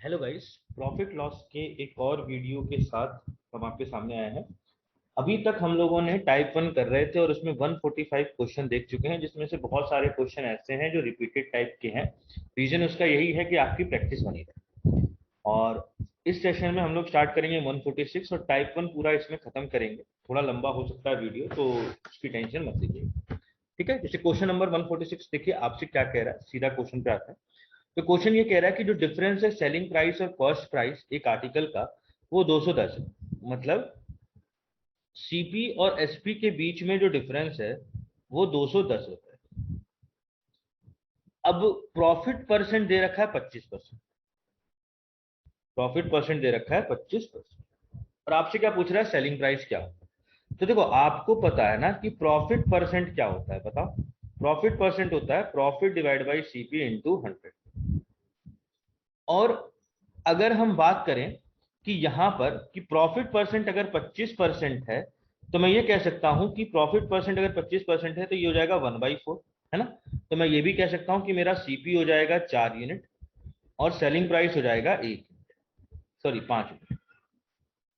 Hello guys, profit loss के एक और वीडियो के साथ हम आपके सामने आए हैं। अभी तक हम लोगों ने टाइप 1 कर रहे थे और उसमें 145 क्वेश्चन देख चुके हैं, जिसमें से बहुत सारे क्वेश्चन ऐसे हैं जो रिपीटेड टाइप के हैं। रीजन उसका यही है कि आपकी प्रैक्टिस बनी रहे। और इस सेशन में हम लोग स्टार्ट करेंगे 146 और टाइप 1 पूरा इसमें खत्म करेंगे। थोड़ा लंबा हो सकता है वीडियो, तो उसकी टेंशन मत लीजिए। ठीक है, जैसे क्वेश्चन नंबर 146 देखिए आपसे क्या कह रहा है, सीधा क्वेश्चन पे आता है। तो क्वेश्चन ये कह रहा है कि जो डिफरेंस है सेलिंग प्राइस और कॉस्ट प्राइस एक आर्टिकल का, वो 210 है। मतलब सीपी और एसपी के बीच में जो डिफरेंस है वो 210 रुपए। अब प्रॉफिट परसेंट दे रखा है 25%। प्रॉफिट परसेंट दे रखा है 25%। और आपसे क्या पूछ रहा है, सेलिंग प्राइस क्या होता है। तो देखो, आपको पता है ना कि प्रॉफिट परसेंट क्या होता है, बताओ। प्रॉफिट परसेंट होता है profit divide by CP into 100। और अगर हम बात करें कि यहां पर कि प्रॉफिट परसेंट अगर 25% है, तो मैं ये कह सकता हूं कि प्रॉफिट परसेंट अगर 25% है तो ये हो जाएगा 1/4, है ना। तो मैं ये भी कह सकता हूं कि मेरा सीपी हो जाएगा 4 यूनिट और सेलिंग प्राइस हो जाएगा 5 यूनिट,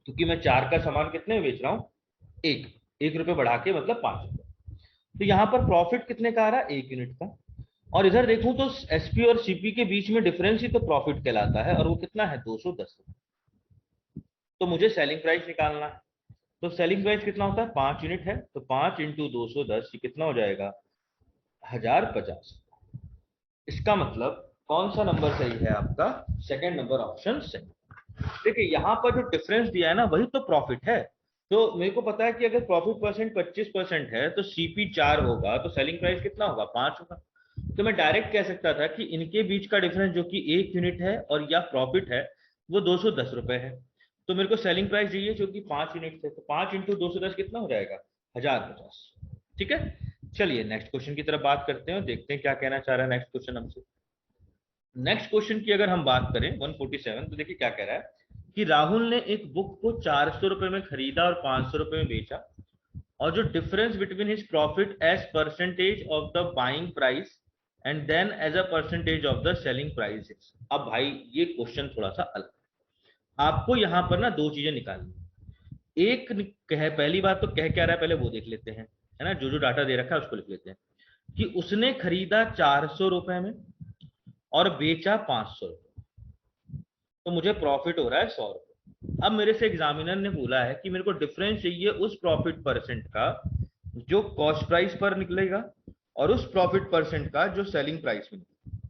क्योंकि मैं 4 का सामान कितने में बेच रहा हूं, 1 रुपए बढ़ा के, मतलब 5 रुपए। तो यहां पर प्रॉफिट कितने का आ रहा है, 1 यूनिट का। और इधर देखूं तो एसपी और सीपी के बीच में डिफरेंस ही तो प्रॉफिट कहलाता है, और वो कितना है, 210। तो मुझे सेलिंग प्राइस निकालना है। तो सेलिंग प्राइस कितना होता है, 5 यूनिट है, तो 5 इंटू 210, ये कितना हो जाएगा, 1050। इसका मतलब कौन सा नंबर सही है आपका, सेकंड नंबर ऑप्शन सही। देखिए यहाँ पर जो डिफरेंस दिया है ना, वही तो प्रॉफिट है। तो मेरे को पता है कि अगर प्रॉफिट परसेंट 25% है तो सीपी 4 होगा, तो सेलिंग प्राइस कितना होगा, 5 होगा। तो मैं डायरेक्ट कह सकता था कि इनके बीच का डिफरेंस जो कि 1 यूनिट है और या प्रॉफिट है, वो 210 रुपए है। तो मेरे को सेलिंग प्राइस चाहिए जो कि 5 यूनिट थे, तो 5 इंटू 210 कितना हो जाएगा, 1050। ठीक है, चलिए नेक्स्ट क्वेश्चन की तरफ बात करते हैं और देखते हैं क्या कहना चाह रहा है नेक्स्ट क्वेश्चन हमसे। नेक्स्ट क्वेश्चन की अगर हम बात करें 147, तो देखिए क्या कह रहा है कि राहुल ने एक बुक को 400 रुपए में खरीदा और 500 रुपए में बेचा, और जो difference between his profit as percentage of the buying price and then as a percentage of the selling price. अब भाई ये क्वेश्चन थोड़ा सा अलग है। आपको यहां पर ना दो चीजें निकालनी। एक कह, पहली बात तो कह क्या रहा है पहले वो देख लेते हैं, है ना। जो जो डाटा दे रखा है उसको लिख लेते हैं कि उसने खरीदा 400 रुपए में और बेचा 500 रुपए। तो मुझे प्रॉफिट हो रहा है 100 रुपए। अब मेरे से एग्जामिनर ने बोला है कि मेरे को डिफरेंस चाहिए उस प्रॉफिट परसेंट का जो कॉस्ट प्राइस पर निकलेगा, और उस प्रॉफिट परसेंट का जो सेलिंग प्राइस में निकलेगा।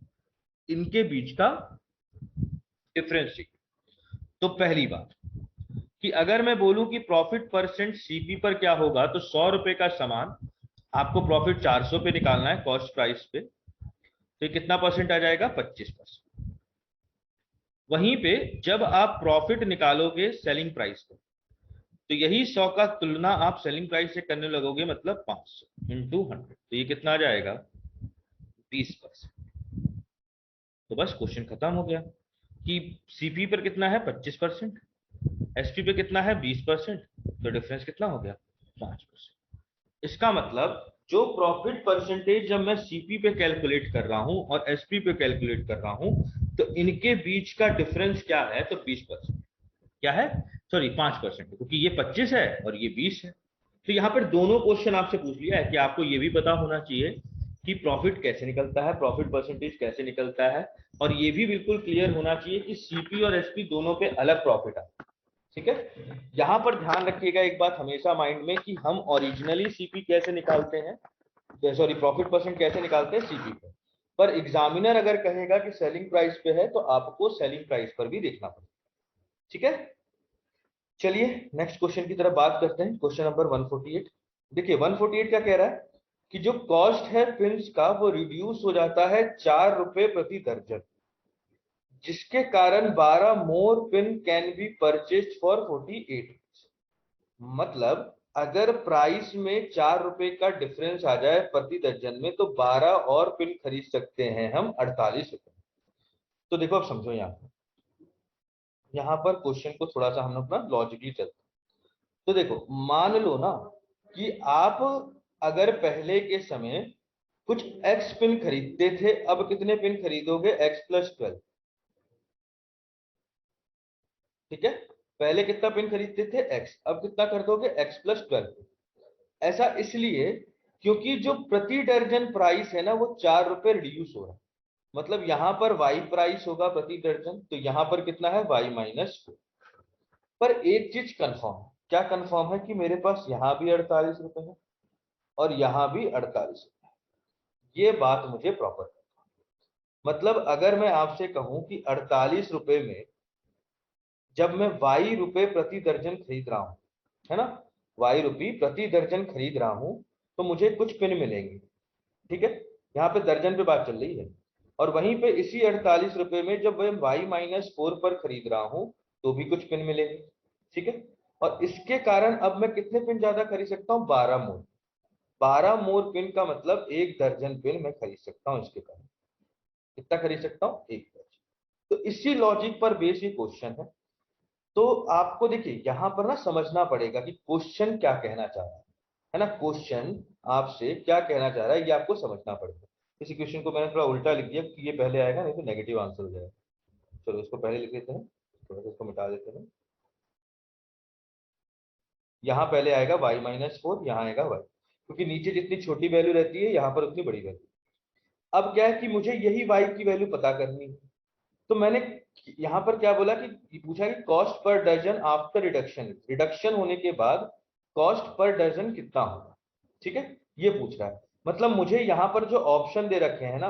इनके बीच का डिफरेंस चाहिए। तो पहली बात कि अगर मैं बोलूं कि प्रॉफिट परसेंट सीपी पर क्या होगा, तो 100 रुपए का सामान आपको प्रॉफिट 400 पे निकालना है कॉस्ट प्राइस पे, तो कितना परसेंट आ जाएगा, 25%। वहीं पे जब आप प्रॉफिट निकालोगे सेलिंग प्राइस पे, तो यही 100 का तुलना आप सेलिंग प्राइस से करने लगोगे, मतलब 500 इंटू 100, तो ये कितना आ जाएगा, 20%। तो बस क्वेश्चन खत्म हो गया कि सीपी पर कितना है, 25%, एसपी पे कितना है, 20%। तो डिफरेंस कितना हो गया, 5%। इसका मतलब जो प्रॉफिट परसेंटेज जब मैं सीपी पे कैलकुलेट कर रहा हूं और एसपी पे कैलकुलेट कर रहा हूं, तो इनके बीच का डिफरेंस क्या है, तो 20%। क्या है, सॉरी 5%, क्योंकि ये 25 है और ये 20 है। तो यहां पर दोनों क्वेश्चन आपसे पूछ लिया है कि आपको ये भी पता होना चाहिए कि प्रॉफिट कैसे निकलता है, प्रॉफिट परसेंटेज कैसे निकलता है, और ये भी बिल्कुल क्लियर होना चाहिए कि सीपी और एसपी दोनों पे अलग प्रॉफिट है। ठीक है, यहां पर ध्यान रखिएगा एक बात हमेशा माइंड में कि हम ओरिजिनली सीपी कैसे निकालते हैं, सॉरी प्रॉफिट परसेंट कैसे निकालते हैं सीपी पे। पर एग्जामिनर अगर कहेगा कि सेलिंग प्राइस पे है, तो आपको सेलिंग प्राइस पर भी देखना पड़ेगा। ठीक है, चलिए नेक्स्ट क्वेश्चन की तरफ बात करते हैं, क्वेश्चन नंबर 148। देखिए 148 क्या कह रहा है कि जो कॉस्ट है पिंस का, वो रिड्यूस हो जाता है 4 रुपए प्रति दर्जन, जिसके कारण 12 more pin can be purchased for 48। मतलब अगर प्राइस में 4 रुपए का डिफरेंस आ जाए प्रति दर्जन में, तो 12 और पिन खरीद सकते हैं हम 48 रुपए। तो देखो अब समझो, यहाँ पर क्वेश्चन को थोड़ा सा हम लोग ना लॉजिकली चलते हैं। तो देखो मान लो ना कि आप अगर पहले के समय कुछ एक्स पिन खरीदते थे, अब कितने पिन खरीदोगे, x + 12। ठीक है, पहले कितना पेन खरीदते थे x, अब कितना कर दोगे x प्लस 12। ऐसा इसलिए क्योंकि जो प्रति दर्जन प्राइस है ना वो 4 रुपए रिड्यूस हो रहा है। मतलब यहां पर y प्राइस होगा प्रति दर्जन, तो यहां पर कितना है y माइनस 4। पर एक चीज कंफर्म है, क्या कंफर्म है कि मेरे पास यहां भी 48 रुपए है और यहां भी 48 रुपए। ये बात मुझे प्रॉपर, मतलब अगर मैं आपसे कहूं कि 48 रुपए में जब मैं वाई रुपए प्रति दर्जन खरीद रहा हूं, है ना, वाई रुपये प्रति दर्जन खरीद रहा हूं, तो मुझे कुछ पिन मिलेंगे। ठीक है, यहाँ पे दर्जन पे बात चल रही है। और वहीं पे इसी 48 रुपए में जब मैं वाई माइनस 4 पर खरीद रहा हूं तो भी कुछ पिन मिलेंगे। ठीक है, और इसके कारण अब मैं कितने पिन ज्यादा खरीद सकता हूँ, 12 मोर। 12 मोर पिन का मतलब 1 दर्जन पिन मैं खरीद सकता हूँ इसके कारण। कितना खरीद सकता हूँ, 1 दर्जन। तो इसी लॉजिक पर बेस ये क्वेश्चन है। तो आपको देखिए यहां पर ना समझना पड़ेगा कि क्वेश्चन क्या कहना चाह रहा है ना, क्वेश्चन आपसे क्या कहना चाह रहा है ये आपको समझना पड़ेगा। इसी क्वेश्चन को मैंने थोड़ा उल्टा लिख दिया कि ये पहले आएगा, नहीं तो नेगेटिव आंसर हो जाएगा। चलो इसको पहले लिख देते हैं, थोड़ा सा इसको मिटा देते हैं। यहाँ पहले आएगा y-4, यहाँ आएगा y, क्योंकि नीचे जितनी छोटी वैल्यू रहती है यहाँ पर उतनी बड़ी वैल्यू। अब क्या है कि मुझे यही y की वैल्यू पता करनी है। तो मैंने यहां पर क्या बोला कि पूछा कि cost per dozen after reduction, reduction होने के बाद कॉस्ट पर डजन कितना होगा। ठीक है, ये पूछ रहा है। मतलब मुझे यहाँ पर जो ऑप्शन दे रखे हैं ना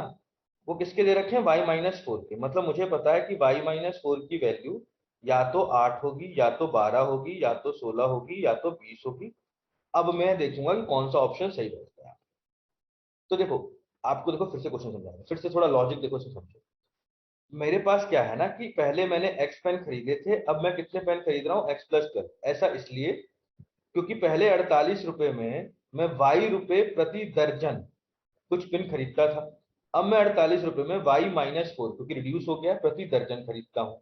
वो किसके दे रखे हैं, y-4 के। मतलब मुझे पता है कि y-4 की वैल्यू या तो 8 होगी, या तो 12 होगी, या तो 16 होगी, या तो 20 होगी। अब मैं देखूंगा कि कौन सा ऑप्शन सही रहता है। तो देखो, आपको देखो फिर से क्वेश्चन समझाएंगे, फिर से थोड़ा लॉजिक देखो, इसे समझो। मेरे पास क्या है ना कि पहले मैंने एक्स पेन खरीदे थे, अब मैं कितने पेन खरीद रहा हूँ, x+12। ऐसा इसलिए क्योंकि पहले 48 रुपए में मैं वाई रुपए प्रति दर्जन कुछ पेन खरीदता था। अब मैं 48 रुपए में y-4, क्योंकि रिड्यूस हो गया, प्रति दर्जन खरीदता हूँ।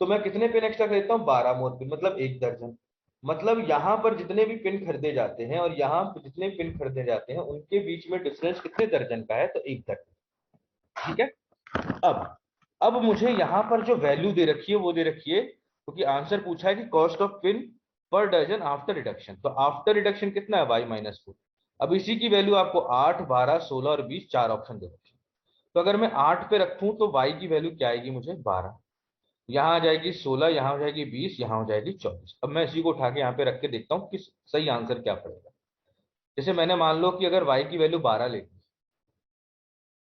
तो मैं कितने पेन एक्स्ट्रा खरीदता हूँ, 12 मोर पेन, मतलब 1 दर्जन। मतलब यहाँ पर जितने भी पिन खरीदे जाते हैं और यहाँ पर जितने पिन खरीदे जाते हैं उनके बीच में डिफरेंस कितने दर्जन का है, तो 1 दर्जन। ठीक है, अब मुझे यहां पर जो वैल्यू दे रखी है वो दे रखी है, क्योंकि आंसर पूछा है कि cost of pin per dozen after reduction. तो आफ्टर रिडक्शन कितना है, y-4। अब इसी की वैल्यू आपको 8, 12, 16 और 20 चार ऑप्शन दे रखे हैं। तो अगर मैं 8 पे रखूं तो y की वैल्यू क्या आएगी, मुझे 12, यहाँ आ जाएगी 16, यहाँ हो जाएगी 20, यहाँ हो जाएगी 24। अब मैं इसी को उठा के यहाँ पे रख के देखता हूँ कि सही आंसर क्या पड़ेगा। जैसे मैंने मान लो कि अगर y की वैल्यू 12 लेगी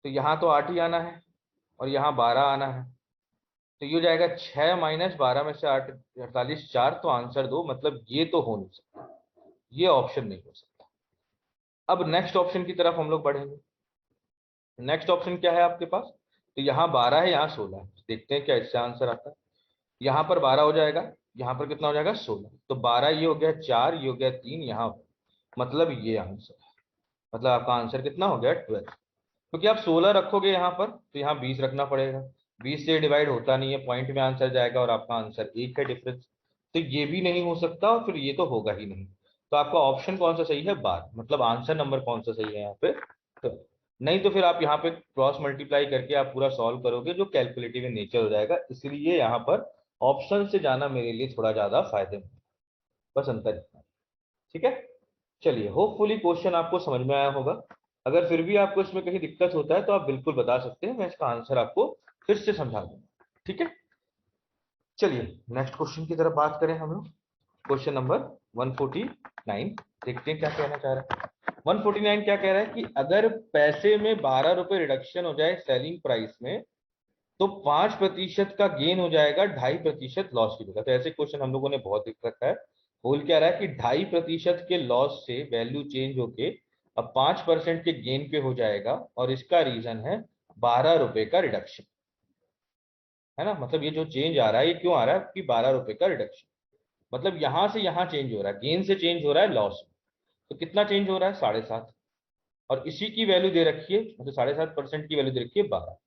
तो यहाँ तो 8 ही आना है और यहाँ 12 आना है। तो ये हो जाएगा 6 - 12 में से 8, 48, 4। तो आंसर दो, मतलब ये तो हो नहीं सकता, ये ऑप्शन नहीं हो सकता। अब नेक्स्ट ऑप्शन की तरफ हम लोग बढ़ेंगे। नेक्स्ट ऑप्शन क्या है आपके पास, तो यहाँ 12 है, यहाँ 16 है। देखते हैं क्या इससे आंसर आता है। यहाँ पर 12 हो जाएगा, यहाँ पर कितना हो जाएगा, 16। तो 12 ये हो गया 4, ये हो गया 3, यहाँ मतलब ये आंसर है। मतलब आपका आंसर कितना हो गया, 12। क्योंकि आप 16 रखोगे यहाँ पर तो यहाँ 20 रखना पड़ेगा, 20 से डिवाइड होता नहीं है, पॉइंट में आंसर जाएगा और आपका आंसर 1 है डिफरेंस। तो ये भी नहीं हो सकता और फिर ये तो होगा ही नहीं। तो आपका ऑप्शन कौन सा सही है, 12, मतलब आंसर नंबर कौन सा सही है यहाँ पे, तो नहीं तो फिर आप यहाँ पे क्रॉस मल्टीप्लाई करके आप पूरा सॉल्व करोगे जो कैलकुलेटिव इन नेचर हो जाएगा। इसलिए यहाँ पर ऑप्शन से जाना मेरे लिए थोड़ा ज्यादा फायदेमंद है। बस अंतर इतना है। ठीक है, चलिए होपफुली क्वेश्चन आपको समझ में आया होगा। अगर फिर भी आपको इसमें कहीं दिक्कत होता है तो आप बिल्कुल बता सकते हैं, मैं इसका आंसर आपको फिर से समझा दूंगा। ठीक है, चलिए नेक्स्ट क्वेश्चन की तरफ बात करें हम लोग। क्वेश्चन नंबर 149, देखते हैं क्या कहना चाह रहा है। 149 क्या कह रहा है कि अगर पैसे में 12 रुपए रिडक्शन हो जाए सेलिंग प्राइस में तो 5% का गेन हो जाएगा, 2.5% लॉस की जगह। तो ऐसे क्वेश्चन हम लोगों ने बहुत देख रखा है। बोल क्या रहा है कि 2.5% के लॉस से वैल्यू चेंज होके अब 5% के गेन पे हो जाएगा, और इसका रीजन है 12 रुपए का रिडक्शन। है ना, मतलब ये जो चेंज आ रहा है ये क्यों आ रहा है कि 12 रुपए का रिडक्शन, मतलब यहां से यहां चेंज हो रहा है, गेन से चेंज हो रहा है लॉस। तो कितना चेंज हो रहा है, 7.5। और इसी की वैल्यू दे रखी है, मतलब 7.5% की वैल्यू दे रखी है 12।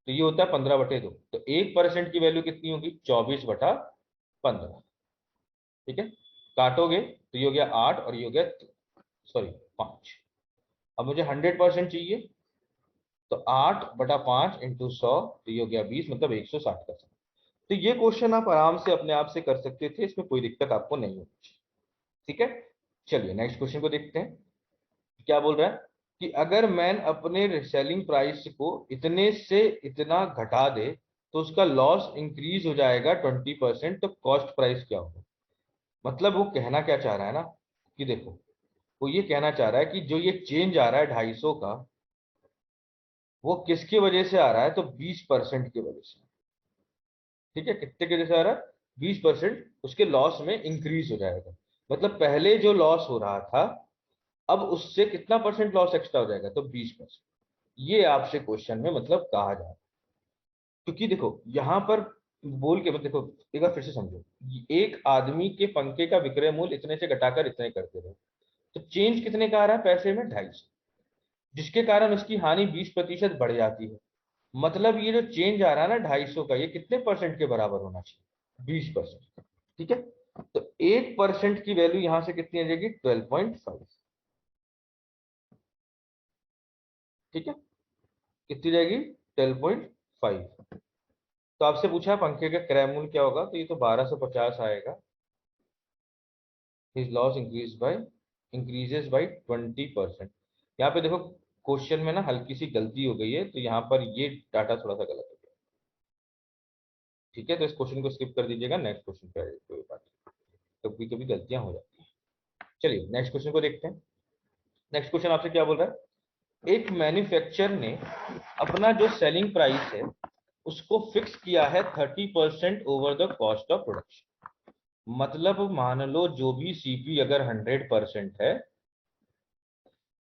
तो ये होता है 15/2। तो 1% की वैल्यू कितनी होगी, 24/15। ठीक है, काटोगे तो ये हो गया 8 और ये हो गया, सॉरी 5। अब मुझे 100% चाहिए, तो 8/5 × 100, तो ये हो गया 20, मतलब 160 का। तो ये क्वेश्चन आप आराम से अपने आप से कर सकते थे, इसमें कोई दिक्कत आपको नहीं होगी। ठीक है, चलिए नेक्स्ट क्वेश्चन को देखते हैं। क्या बोल रहा है कि अगर मैन अपने सेलिंग प्राइस को इतने से इतना घटा दे तो उसका लॉस इंक्रीज हो जाएगा 20%, तो कॉस्ट प्राइस क्या होगा। मतलब वो कहना क्या चाह रहा है ना, कि देखो वो ये कहना चाह रहा है कि जो ये चेंज आ रहा है 250 का, वो किसकी वजह से आ रहा है, तो 20% की वजह से। ठीक है, कितने की वजह से आ रहा है, 20% उसके लॉस में इंक्रीज हो जाएगा। मतलब पहले जो लॉस हो रहा था, अब उससे कितना परसेंट लॉस एक्स्ट्रा हो जाएगा, तो 20%। ये आपसे क्वेश्चन में मतलब कहा जा रहा है। क्योंकि देखो यहां पर बोल के मतलब देखो, एक बार फिर से समझो, एक आदमी के पंखे का विक्रय मूल्य इतने से घटाकर इतने करते रहे, तो चेंज कितने का आ रहा है पैसे में, 250, जिसके कारण उसकी हानि 20% बढ़ जाती है। मतलब ये जो चेंज आ रहा है ना 250 का, ये कितने परसेंट के बराबर होना चाहिए, 20%। ठीक है, तो 1% की वैल्यू यहां से कितनी आ जाएगी, 12.5। ठीक है, कितनी जाएगी, 12.5। तो आपसे पूछा पंखे का क्रय मूल्य क्या होगा, तो ये तो 1250 आएगा। His loss increases by 20%। यहाँ पे देखो क्वेश्चन में ना हल्की सी गलती हो गई है, तो यहाँ पर ये डाटा थोड़ा सा गलत हो गया। ठीक है, तो इस क्वेश्चन को स्किप कर दीजिएगा, नेक्स्ट क्वेश्चन पे आइए, कोई बात नहीं, कभी कभी गलतियां हो जाती हैं। चलिए नेक्स्ट क्वेश्चन को देखते हैं। नेक्स्ट क्वेश्चन आपसे क्या बोल रहा है, एक मैन्युफैक्चरर ने अपना जो सेलिंग प्राइस है उसको फिक्स किया है 30% over the cost of production. मतलब मान लो जो भी सीपी अगर 100% है,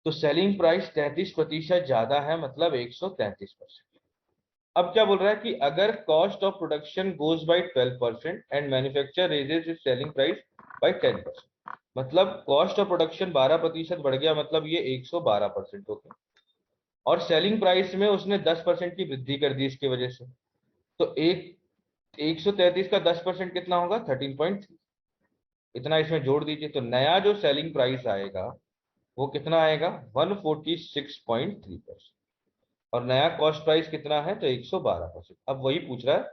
तो सेलिंग प्राइस 33% ज्यादा है, मतलब 133%। अब क्या बोल रहा है कि अगर cost of production goes by 12% and manufacture raises is selling price by 10%, मतलब कॉस्ट ऑफ प्रोडक्शन 12% बढ़ गया, मतलब ये 112% हो गया, और सेलिंग प्राइस में उसने 10% की वृद्धि कर दी इसकी वजह से। तो एक 133 का 10% कितना होगा, 13.3। इतना इसमें जोड़ दीजिए, तो नया जो सेलिंग प्राइस आएगा वो कितना आएगा, 146.3%। और नया कॉस्ट प्राइस कितना है, तो 112%। अब वही पूछ रहा है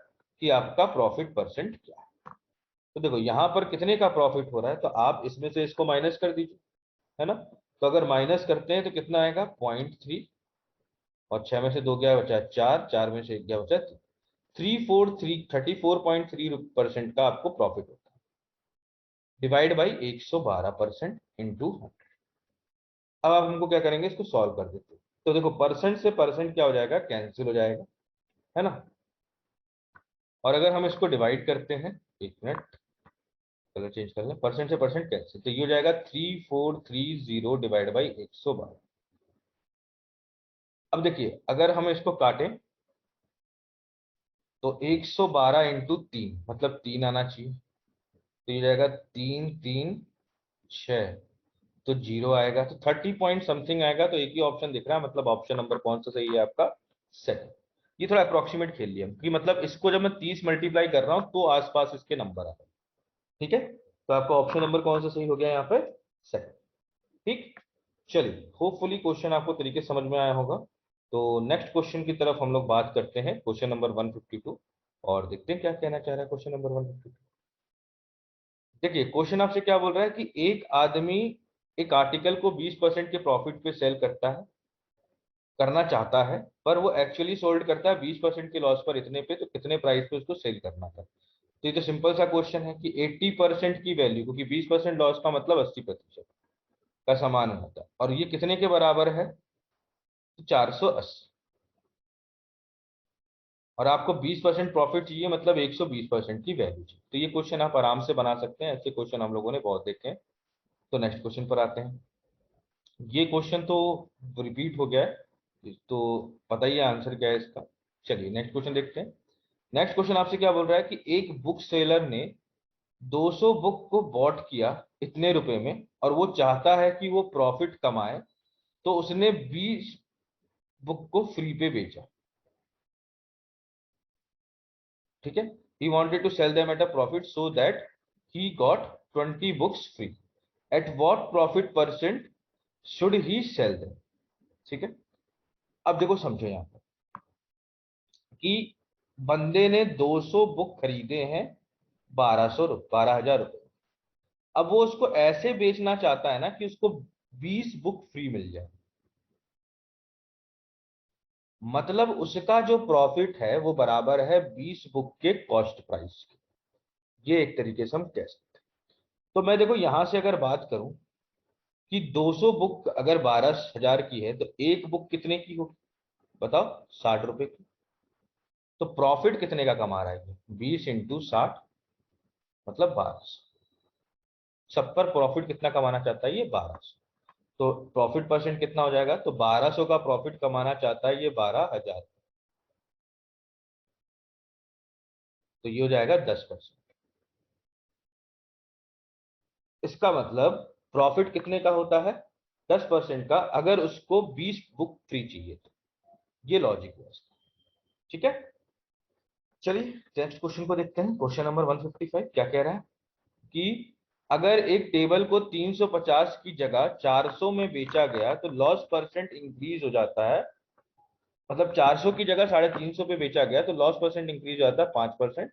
कि आपका प्रॉफिट परसेंट क्या है। तो देखो यहाँ पर कितने का प्रॉफिट हो रहा है, तो आप इसमें से इसको माइनस कर दीजिए, है ना। तो अगर माइनस करते हैं तो कितना आएगा, 0.3, और 6 में से 2 गया बचा 4, 4 में से 1 गया बचा 34.3% का आपको प्रॉफिट होता है, डिवाइड बाई 112% इंटू 100। अब आप हमको क्या करेंगे, इसको सॉल्व कर देते हैं। तो देखो परसेंट से परसेंट क्या हो जाएगा, कैंसिल हो जाएगा, है ना। और अगर हम इसको डिवाइड करते हैं, एक मिनट कलर चेंज कर लें, परसेंट से परसेंट कैंसिल, तो ये हो जाएगा 3430 डिवाइड बाई 112। अब देखिए अगर हम इसको काटें, तो 112 इंटू 3, मतलब 3 आना चाहिए, तो ये जाएगा 3 3 6, तो 0 आएगा, तो 30 पॉइंट समथिंग आएगा। तो एक ही ऑप्शन दिख रहा है, मतलब ऑप्शन नंबर कौन सा सही है आपका, सेकंड। ये थोड़ा अप्रोक्सीमेट खेल लिया कि मतलब इसको जब मैं 30 मल्टीप्लाई कर रहा हूं तो आसपास इसके नंबर आ रहे हैं। ठीक है, तो आपका ऑप्शन नंबर कौन सा सही हो गया यहाँ पे, सेकंड। ठीक, चलिए होपफुली क्वेश्चन आपको तरीके से समझ में आया होगा। तो नेक्स्ट क्वेश्चन की तरफ हम लोग बात करते हैं, क्वेश्चन नंबर 152, और देखते हैं क्या कहना चाह रहा है क्वेश्चन नंबर 152। देखिए क्वेश्चन आपसे क्या बोल रहा है कि एक आदमी एक आर्टिकल को 20% के प्रॉफिट पे सेल करना चाहता है, पर वो एक्चुअली सोल्ड करता है 20% के लॉस पर, इतने पे, तो कितने प्राइस पे उसको सेल करना था। तो ये तो सिंपल सा क्वेश्चन है कि 80% की वैल्यू, क्योंकि 20% लॉस का मतलब 80% का सामान होता है, और ये कितने के बराबर है, तो 480। और आपको 20% प्रॉफिट चाहिए, मतलब 120% की वैल्यू चाहिए। तो ये क्वेश्चन आप आराम से बना सकते हैं, ऐसे क्वेश्चन हम लोगों ने बहुत देखे हैं। तो नेक्स्ट क्वेश्चन पर आते हैं। ये क्वेश्चन तो रिपीट हो गया है, तो पता ही है आंसर क्या है इसका। चलिए नेक्स्ट क्वेश्चन देखते हैं। नेक्स्ट क्वेश्चन आपसे क्या बोल रहा है कि एक बुक सेलर ने 200 बुक को बॉट किया इतने रुपए में, और वो चाहता है कि वो प्रॉफिट कमाए, तो उसने 20 बुक को फ्री पे बेचा। ठीक है, he wanted to sell them at a profit so that he got 20 books free. At what profit percent should he sell them? ठीक है, अब देखो समझो यहाँ पर कि बंदे ने 200 बुक खरीदे हैं 12,000 रुपए। अब वो उसको ऐसे बेचना चाहता है ना कि उसको 20 बुक फ्री मिल जाए। मतलब उसका जो प्रॉफिट है वो बराबर है 20 बुक के कॉस्ट प्राइस के। ये एक तरीके से हम कह सकते हैं। तो मैं देखो यहां से अगर बात करूं कि 200 बुक अगर 12,000 की है तो एक बुक कितने की होगी बताओ, 60 रुपए की। तो प्रॉफिट कितने का कमा रहा है ये? 20 × 60 मतलब 1200। सब पर प्रॉफिट कितना कमाना चाहता है ये? 1200। तो प्रॉफिट परसेंट कितना हो जाएगा? तो 1200 का प्रॉफिट कमाना चाहता है ये 12,000। तो ये हो जाएगा 10%। इसका मतलब प्रॉफिट कितने का होता है? 10% का, अगर उसको 20 बुक फ्री चाहिए तो। ये लॉजिक है इसका। ठीक है, चलिए नेक्स्ट क्वेश्चन को देखते हैं। क्वेश्चन नंबर 155 क्या कह रहा है कि अगर एक टेबल को 350 की जगह 400 में बेचा गया तो लॉस परसेंट इंक्रीज हो जाता है। मतलब 400 की जगह 350 पे बेचा गया तो लॉस परसेंट इंक्रीज हो जाता है 5%।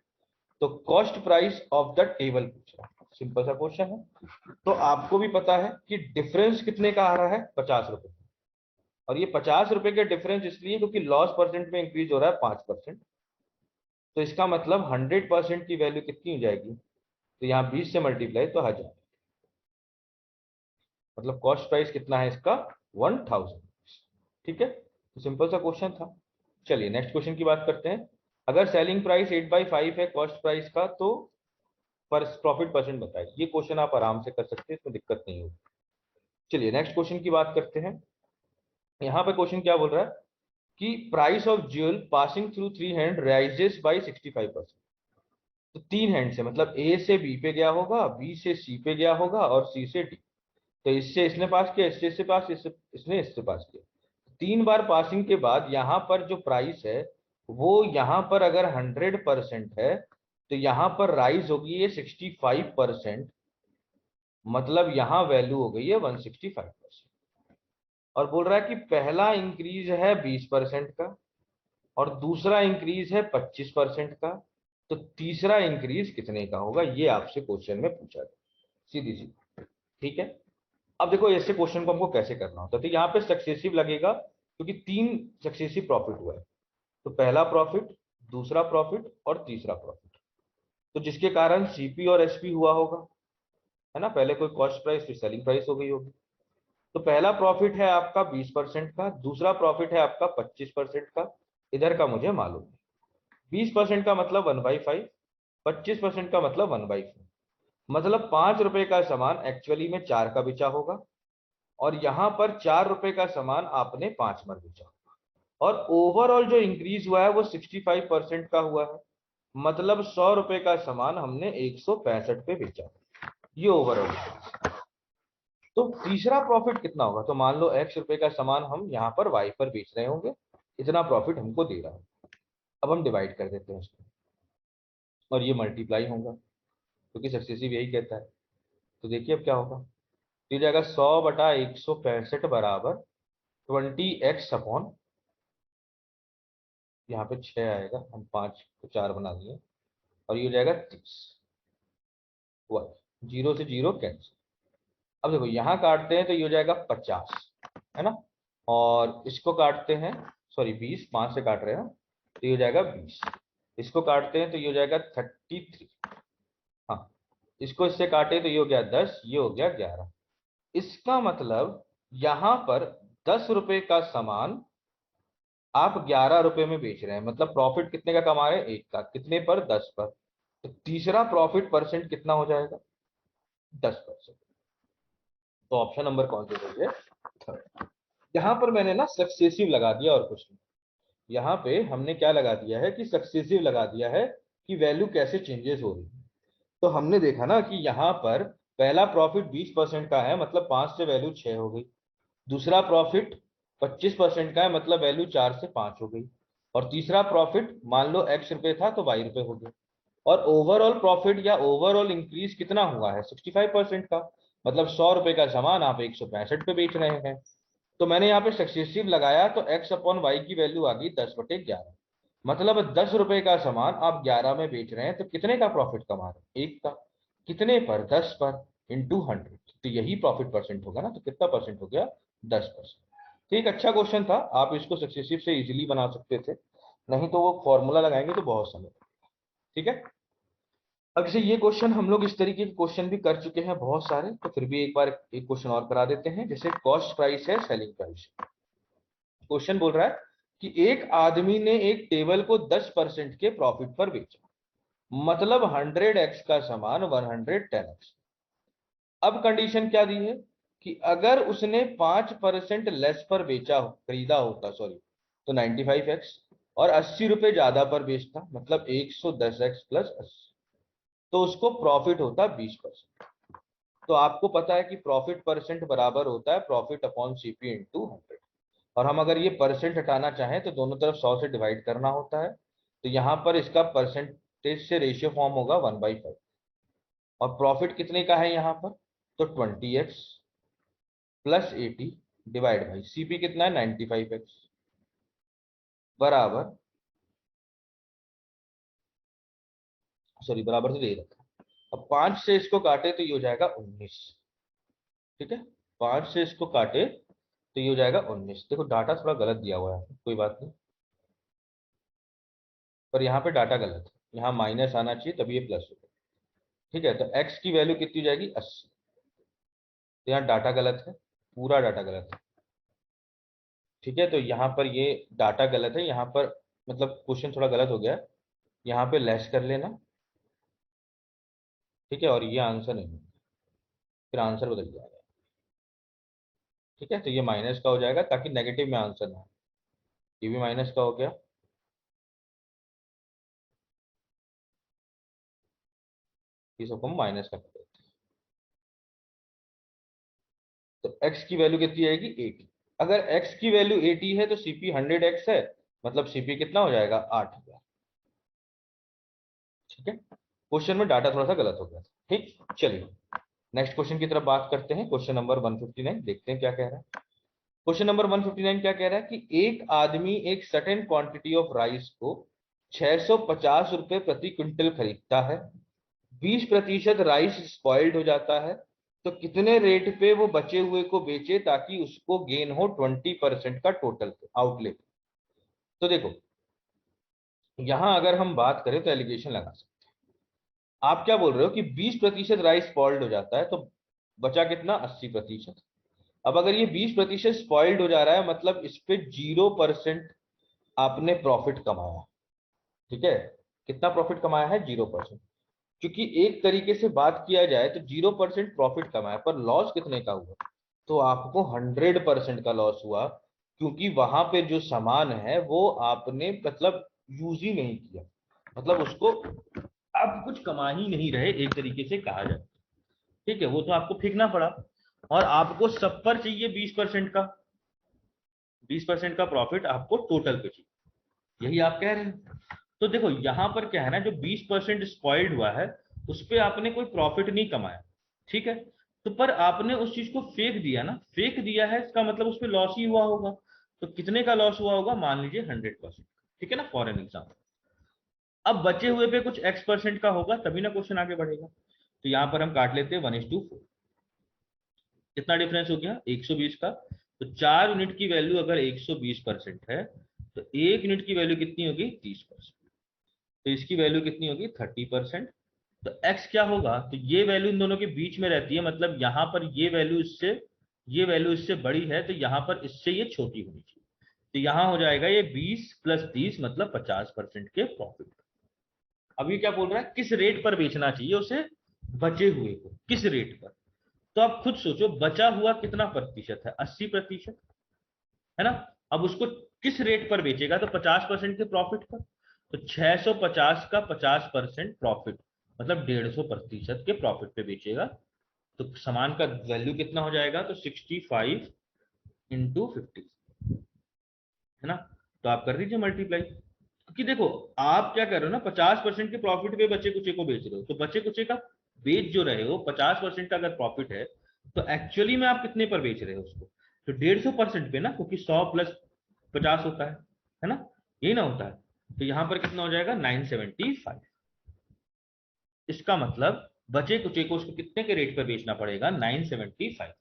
तो cost price of the table पूछ रहा है। सिंपल सा क्वेश्चन है। तो आपको भी पता है कि डिफरेंस कितने का आ रहा है? 50 रुपए। और ये 50 रुपए के डिफरेंस इसलिए क्योंकि लॉस परसेंट में इंक्रीज हो रहा है 5%। तो इसका मतलब 100% की वैल्यू कितनी हो जाएगी? तो यहाँ 20 से मल्टीप्लाई तो 1000। मतलब कॉस्ट प्राइस कितना है इसका? 1000। ठीक है, तो सिंपल सा क्वेश्चन था। चलिए नेक्स्ट क्वेश्चन की बात करते हैं। अगर सेलिंग प्राइस 8/5 है कॉस्ट प्राइस का तो पर प्रॉफिट परसेंट बताइए। ये क्वेश्चन आप आराम से कर सकते हैं, इसमें दिक्कत नहीं होगी। चलिए नेक्स्ट क्वेश्चन की बात करते हैं। यहाँ पे क्वेश्चन क्या बोल रहा है कि price of jewel passing through 3 hand rises by 65%। तो 3 हैंड से मतलब ए से बी पे गया होगा, बी से सी पे गया होगा और सी से डी। तो इससे इसने पास किया, इससे पास, इसने इससे पास किया। 3 बार पासिंग के बाद यहाँ पर जो प्राइस है वो यहाँ पर अगर 100% है तो यहाँ पर राइज होगी ये 65%। मतलब यहाँ वैल्यू हो गई है 165%। और बोल रहा है कि पहला इंक्रीज है 20% का और दूसरा इंक्रीज है 25% का। तो तीसरा इंक्रीज कितने का होगा? ये आपसे क्वेश्चन में पूछा गया, सीधी सी। ठीक है, अब देखो ऐसे क्वेश्चन को हमको कैसे करना होता है। तो यहाँ पे सक्सेसिव लगेगा क्योंकि 3 सक्सेसिव प्रॉफिट हुआ है। तो पहला प्रॉफिट, दूसरा प्रॉफिट और तीसरा प्रॉफिट। तो जिसके कारण सीपी और एसपी हुआ होगा, है ना। पहले कोई कॉस्ट प्राइस फिर सेलिंग प्राइस हो गई होगी। तो पहला प्रॉफिट है आपका 20% का, दूसरा प्रॉफिट है आपका 25% का। इधर का मुझे मालूम है। 20% का मतलब 1/5, 25% का मतलब 1/4। मतलब 5 रुपए का सामान एक्चुअली में 4 का बेचा होगा और यहां पर 4 रुपए का सामान आपने 5 में बेचा। और ओवरऑल जो इंक्रीज हुआ है वो 65% का हुआ है। मतलब 100 रुपए का सामान हमने 165 पे बेचा। ये ओवरऑल। तो तीसरा प्रॉफिट कितना होगा? तो मान लो X रुपए का सामान हम यहाँ पर Y पर बेच रहे होंगे, इतना प्रॉफिट हमको दे रहा है। अब हम डिवाइड कर देते हैं उसको और ये मल्टीप्लाई होगा क्योंकि सक्सेसिव यही कहता है। तो देखिए अब क्या होगा। तो ये जाएगा 100/165 बराबर 20x अपॉन, यहाँ पे 6 आएगा, हम 5 को 4 बना दिए और ये हो जाएगा 30। 0 से 0 कैंसिल। अब देखो यहाँ काटते हैं तो ये हो जाएगा 50, है ना। और इसको काटते हैं, सॉरी 20, 5 से काट रहे हैं तो ये हो जाएगा 20। इसको काटते हैं तो ये हो जाएगा 33। हाँ, इसको इससे काटे तो ये हो गया 10, ये हो गया 11। इसका मतलब यहाँ पर 10 रुपए का सामान आप 11 रुपए में बेच रहे हैं। मतलब प्रॉफिट कितने का कमा रहे हैं? 1 का। कितने पर? 10 पर। तो तीसरा प्रॉफिट परसेंट कितना हो जाएगा? 10%। तो ऑप्शन नंबर कौन सी सही है? थर्ड। यहाँ पर मैंने ना सक्सेसिव लगा दिया और कुछ नहीं। यहाँ पे हमने क्या लगा दिया है कि सक्सेसिव लगा दिया है कि वैल्यू कैसे चेंजेस हो रही है। तो हमने देखा ना कि यहाँ पर पहला प्रॉफिट 20% का है मतलब 5 से वैल्यू 6 हो गई। दूसरा प्रॉफिट 25% का है मतलब वैल्यू 4 से 5 हो गई। और तीसरा प्रॉफिट मान लो X रुपए था तो Y रुपए हो गए। और ओवरऑल प्रॉफिट या ओवरऑल इंक्रीज कितना हुआ है? 65% का। मतलब 100 रुपए का सामान आप 165 पे बेच रहे हैं। तो मैंने यहाँ पे सक्सेसिव लगाया तो X/Y की वैल्यू आ गई 10/11। मतलब 10 रुपए का सामान आप 11 में बेच रहे हैं, तो कितने का प्रॉफिट कमा रहे हैं? 1 का। कितने पर? 10 पर, इंटू 100। तो यही प्रॉफिट परसेंट होगा ना। तो कितना परसेंट हो गया? 10%। तो एक अच्छा क्वेश्चन था, आप इसको सक्सेसिव से इजीली बना सकते थे, नहीं तो वो फॉर्मूला लगाएंगे तो बहुत समय। ठीक है। अब जैसे ये क्वेश्चन हम लोग इस तरीके के क्वेश्चन भी कर चुके हैं बहुत सारे, तो फिर भी एक बार एक क्वेश्चन और करा देते हैं। जैसे कॉस्ट प्राइस है, सेलिंग प्राइस। क्वेश्चन बोल रहा है कि एक आदमी ने एक टेबल को 10% के प्रॉफिट पर बेचा, मतलब 100x का सामान 110x। अब कंडीशन क्या दी है कि अगर उसने 5% लेस पर बेचा खरीदा होता, सॉरी, तो 95x, और 80 रुपए ज्यादा पर बेचता, मतलब 110x प्लस 80, तो उसको प्रॉफिट होता 20%। तो आपको पता है कि प्रॉफिट परसेंट बराबर होता है प्रॉफिट अपॉन सीपी इंटू 100। और हम अगर ये परसेंट हटाना चाहें तो दोनों तरफ 100 से डिवाइड करना होता है। तो यहाँ पर इसका परसेंटेज से रेशियो फॉर्म होगा 1/5। और प्रॉफिट कितने का है यहाँ पर? तो 20x plus 80 divide by CP कितना है? 95x, बराबर, सॉरी बराबर से दे रखा है। अब 5 से इसको काटे तो ये हो जाएगा 19। ठीक है। 5 से इसको काटे तो ये हो जाएगा 19। देखो डाटा थोड़ा गलत दिया हुआ है, कोई बात नहीं, पर यहाँ पे डाटा गलत है, यहाँ माइनस आना चाहिए तभी ये प्लस होगा। ठीक है। तो x की वैल्यू कितनी हो जाएगी? 80। तो यहाँ डाटा गलत है, पूरा डाटा गलत है। ठीक है। तो यहाँ पर ये डाटा गलत है, यहाँ पर मतलब क्वेश्चन थोड़ा गलत हो गया है। यहाँ पे लेस कर लेना। ठीक है। और ये आंसर नहीं, फिर आंसर बदल जाएगा। ठीक है। तो ये माइनस का हो जाएगा ताकि नेगेटिव में आंसर ना हो। ये भी माइनस का हो गया। ये सबको हम माइनस का कर देते हैं। तो x की वैल्यू कितनी आएगी? 80। अगर x की वैल्यू 80 है तो सीपी 100x है, मतलब सीपी कितना हो जाएगा? 8000। ठीक है। क्वेश्चन में डाटा थोड़ा सा गलत हो गया था। ठीक, चलिए नेक्स्ट क्वेश्चन की तरफ बात करते हैं। क्वेश्चन नंबर 159 देखते हैं क्या कह रहा है। क्वेश्चन नंबर 159 क्या कह रहा है कि एक आदमी एक सर्टेन क्वांटिटी ऑफ राइस को 650 रुपए प्रति क्विंटल खरीदता है। 20% राइस स्पॉइल्ड हो जाता है, तो कितने रेट पे वो बचे हुए को बेचे ताकि उसको गेन हो 20% का टोटल आउटले? तो देखो, यहां अगर हम बात करें तो एलिगेशन लगा सकते हैं। आप क्या बोल रहे हो कि 20% राइस स्पॉइल्ड हो जाता है, तो बचा कितना? 80%। अब अगर ये 20% स्पॉइल्ड हो जा रहा है, मतलब इस पे 0% आपने प्रॉफिट कमाया। ठीक है। कितना प्रॉफिट कमाया है? 0%। क्योंकि एक तरीके से बात किया जाए तो 0% प्रॉफिट कमाया, पर लॉस कितने का हुआ? तो आपको 100% का लॉस हुआ, क्योंकि वहां पे जो सामान है वो आपने मतलब यूज ही नहीं किया, मतलब उसको आप कुछ कमा ही नहीं रहे, एक तरीके से कहा जाए। ठीक है। वो तो आपको फेंकना पड़ा, और आपको सब पर चाहिए 20% का, 20% का प्रॉफिट आपको टोटल पे चाहिए, यही आप कह रहे हैं। तो देखो यहां पर क्या है ना, जो 20% स्पॉइल्ड हुआ है उस पे आपने कोई प्रॉफिट नहीं कमाया। ठीक है। तो पर आपने उस चीज को फेंक दिया ना, फेंक दिया है इसका मतलब उस पर लॉस ही हुआ होगा। तो कितने का लॉस हुआ होगा? मान लीजिए 100%। ठीक है ना, फॉर एन एग्जाम्पल। अब बचे हुए पे कुछ x% का होगा, तभी ना क्वेश्चन आगे बढ़ेगा। तो यहां पर हम काट लेते हैं 1:4। कितना डिफरेंस हो गया? 120 का। तो 4 यूनिट की वैल्यू अगर 120% है, तो 1 यूनिट की वैल्यू कितनी होगी? 30%। तो इसकी वैल्यू कितनी होगी? 30%। तो x क्या होगा? तो ये वैल्यू इन दोनों के बीच में रहती है, मतलब यहां पर ये वैल्यू इससे बड़ी है, तो यहां पर इससे ये छोटी होनी चाहिए। तो यहां हो जाएगा ये 20 प्लस 30, मतलब 50% के प्रॉफिट। अब ये क्या बोल रहा है? किस रेट पर बेचना चाहिए उसे बचे हुए को, किस रेट पर? तो आप खुद सोचो, बचा हुआ कितना प्रतिशत है? 80%, है ना। अब उसको किस रेट पर बेचेगा? तो 50% के प्रॉफिट पर। तो 650 का 50% प्रॉफिट, मतलब 150% के प्रॉफिट पे बेचेगा। तो सामान का वैल्यू कितना हो जाएगा? तो 65 इंटू 50, है ना। तो आप कर दीजिए मल्टीप्लाई, क्योंकि देखो आप क्या कर रहे हो ना, 50% के प्रॉफिट पे बचे कुचे को बेच रहे हो, तो बचे कुचे का बेच जो रहे हो, 50% का अगर प्रॉफिट है, तो एक्चुअली में आप कितने पर बेच रहे हो उसको? तो 150% पे ना, क्योंकि 100 प्लस 50 होता है ना, यही ना होता है। तो यहाँ पर कितना हो जाएगा 975। इसका मतलब बचे कुचे को उसको कितने के रेट पर बेचना पड़ेगा 975।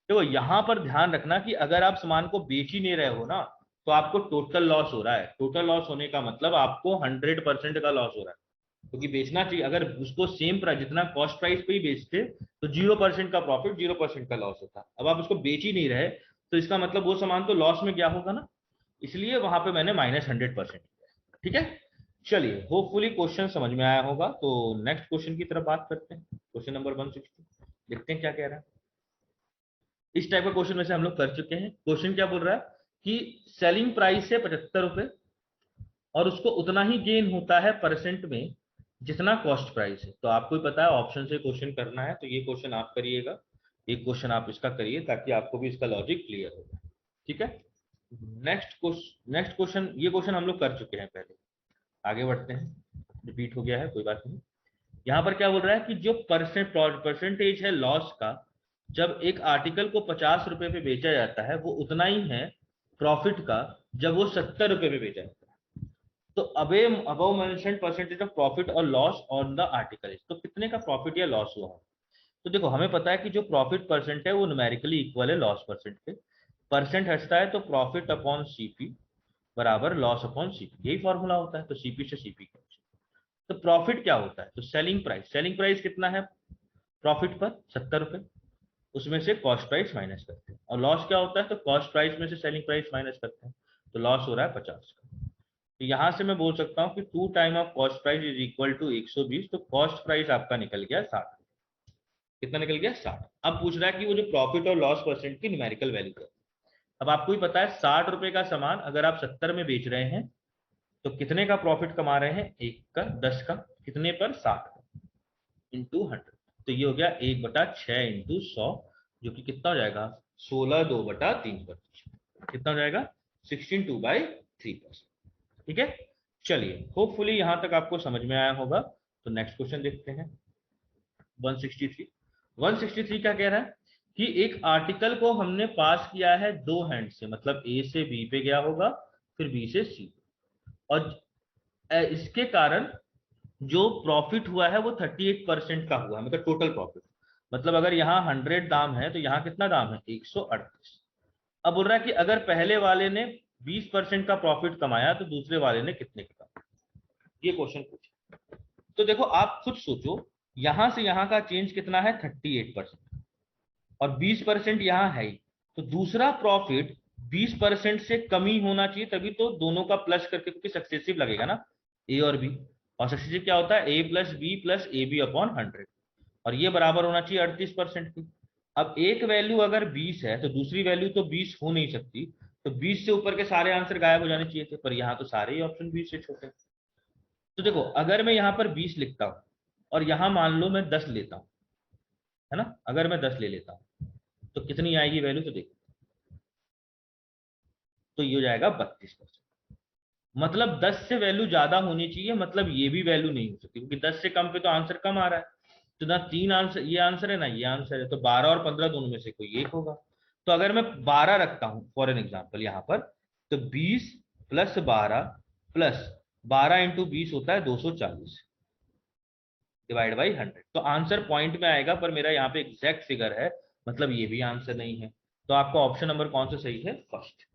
तो यहां पर ध्यान रखना कि अगर आप सामान को बेच ही नहीं रहे हो ना तो आपको टोटल लॉस हो रहा है। टोटल लॉस होने का मतलब आपको 100% का लॉस हो रहा है, क्योंकि बेचना चाहिए। अगर उसको सेम प्राइस जितना कॉस्ट प्राइस पे ही बेचते तो 0% का प्रॉफिट 0% का लॉस होता। अब आप उसको बेच ही नहीं रहे तो इसका मतलब वो सामान तो लॉस में गया होगा ना, इसलिए वहां पे मैंने -100%। ठीक है, चलिए होपफुली क्वेश्चन समझ में आया होगा। तो नेक्स्ट क्वेश्चन की तरफ बात करते हैं। क्वेश्चन नंबर 160 देखते हैं क्या कह रहा है। इस टाइप का क्वेश्चन वैसे हम लोग कर चुके हैं। क्वेश्चन क्या बोल रहा है कि सेलिंग प्राइस है 75 रुपए और उसको उतना ही गेन होता है परसेंट में जितना कॉस्ट प्राइस है। तो आपको ही पता है ऑप्शन से क्वेश्चन करना है, तो ये क्वेश्चन आप करिएगा, एक क्वेश्चन आप इसका करिए ताकि आपको भी इसका लॉजिक क्लियर हो। ठीक है, नेक्स्ट क्वेश्चन, ये क्वेश्चन हम लोग कर चुके हैं पहले। आगे बढ़ते हैं, रिपीट हो गया है कोई बात नहीं। यहाँ पर क्या बोल रहा है कि जो परसेंटेज है लॉस का जब एक आर्टिकल को 50 रुपए पे बेचा जाता है वो उतना ही है प्रॉफिट का जब वो 70 रुपए पे बेचा जाता है। तो above mentioned percentage of profit और लॉस ऑन द आर्टिकल, तो कितने का प्रॉफिट या लॉस हुआ। तो देखो हमें पता है कि जो प्रॉफिट परसेंट है वो न्यूमेरिकली इक्वल है लॉस परसेंट के। परसेंट हटता है तो प्रॉफिट अपॉन सीपी बराबर लॉस अपॉन सीपी, यही फॉर्मूला होता है। तो सीपी से सीपी का, तो प्रॉफिट क्या होता है, तो सेलिंग प्राइस कितना है प्रॉफिट पर 70 रुपए, उसमें से कॉस्ट प्राइस माइनस करते हैं। और लॉस क्या होता है, तो कॉस्ट प्राइस में से सेलिंग प्राइस माइनस करते हैं, तो लॉस हो रहा है 50 का। तो यहां से मैं बोल सकता हूं कि 2 time of cost price is equal to 120। तो कॉस्ट प्राइस आपका निकल गया 60। कितना निकल गया 60। अब पूछ रहा है कि वो जो प्रॉफिट और लॉस परसेंट की न्यूमेरिकल वैल्यू है। अब आपको ही पता है 60 रुपए का सामान अगर आप 70 में बेच रहे हैं तो कितने का प्रॉफिट कमा रहे हैं, 1 का 10 का, कितने पर 60 इंटू 100। तो ये हो गया 1/6 इंटू 100, जो कि कितना हो जाएगा 16/2/3%। कितना हो जाएगा 16/2/3%। ठीक है, चलिए होपफुली यहां तक आपको समझ में आया होगा। तो नेक्स्ट क्वेश्चन देखते हैं 163। 163 क्या कह रहा है कि एक आर्टिकल को हमने पास किया है दो हैंड से, मतलब ए से बी पे गया होगा फिर बी से सी, और इसके कारण जो प्रॉफिट हुआ है वो 38% का हुआ है, मतलब टोटल प्रॉफिट। मतलब अगर यहाँ 100 दाम है तो यहाँ कितना दाम है 138। अब बोल रहा है कि अगर पहले वाले ने 20% का प्रॉफिट कमाया तो दूसरे वाले ने कितने का कमाया, ये क्वेश्चन पूछे। तो देखो आप खुद सोचो, यहां से यहां का चेंज कितना है 38% और 20% यहाँ है ही, तो दूसरा प्रॉफिट 20% से कम ही होना चाहिए, तभी तो दोनों का प्लस करके, क्योंकि सक्सेसिव लगेगा ना ए और बी, और सक्सेसिव क्या होता है A plus B plus A B upon 100, और ये बराबर होना चाहिए 38% की। अब एक वैल्यू अगर 20 है तो दूसरी वैल्यू तो 20 हो नहीं सकती, तो 20 से ऊपर के सारे आंसर गायब हो जाने चाहिए थे, पर यहाँ तो सारे ही ऑप्शन 20 से छोटे हैं। तो देखो अगर मैं यहाँ पर 20 लिखता हूँ और यहाँ मान लो मैं 10 लेता हूँ, है ना, अगर मैं 10 ले लेता हूँ तो कितनी आएगी वैल्यू, तो देखो तो ये हो जाएगा 32%। मतलब 10 से वैल्यू ज्यादा होनी चाहिए, मतलब ये भी वैल्यू नहीं हो सकती, क्योंकि 10 से कम पे तो आंसर कम आ रहा है। तो ना तीन आंसर, ये आंसर है ना ये आंसर है, तो 12 और 15 दोनों में से कोई एक होगा। तो अगर मैं 12 रखता हूं फॉर एन एग्जाम्पल यहाँ पर, तो 20 प्लस 12 प्लस 12 इंटू 20 होता है 240 डिवाइड बाई 100। तो आंसर पॉइंट में आएगा, पर मेरा यहाँ पे एग्जैक्ट फिगर है, मतलब ये भी आंसर नहीं है। तो आपका ऑप्शन नंबर कौन सा सही है, फर्स्ट।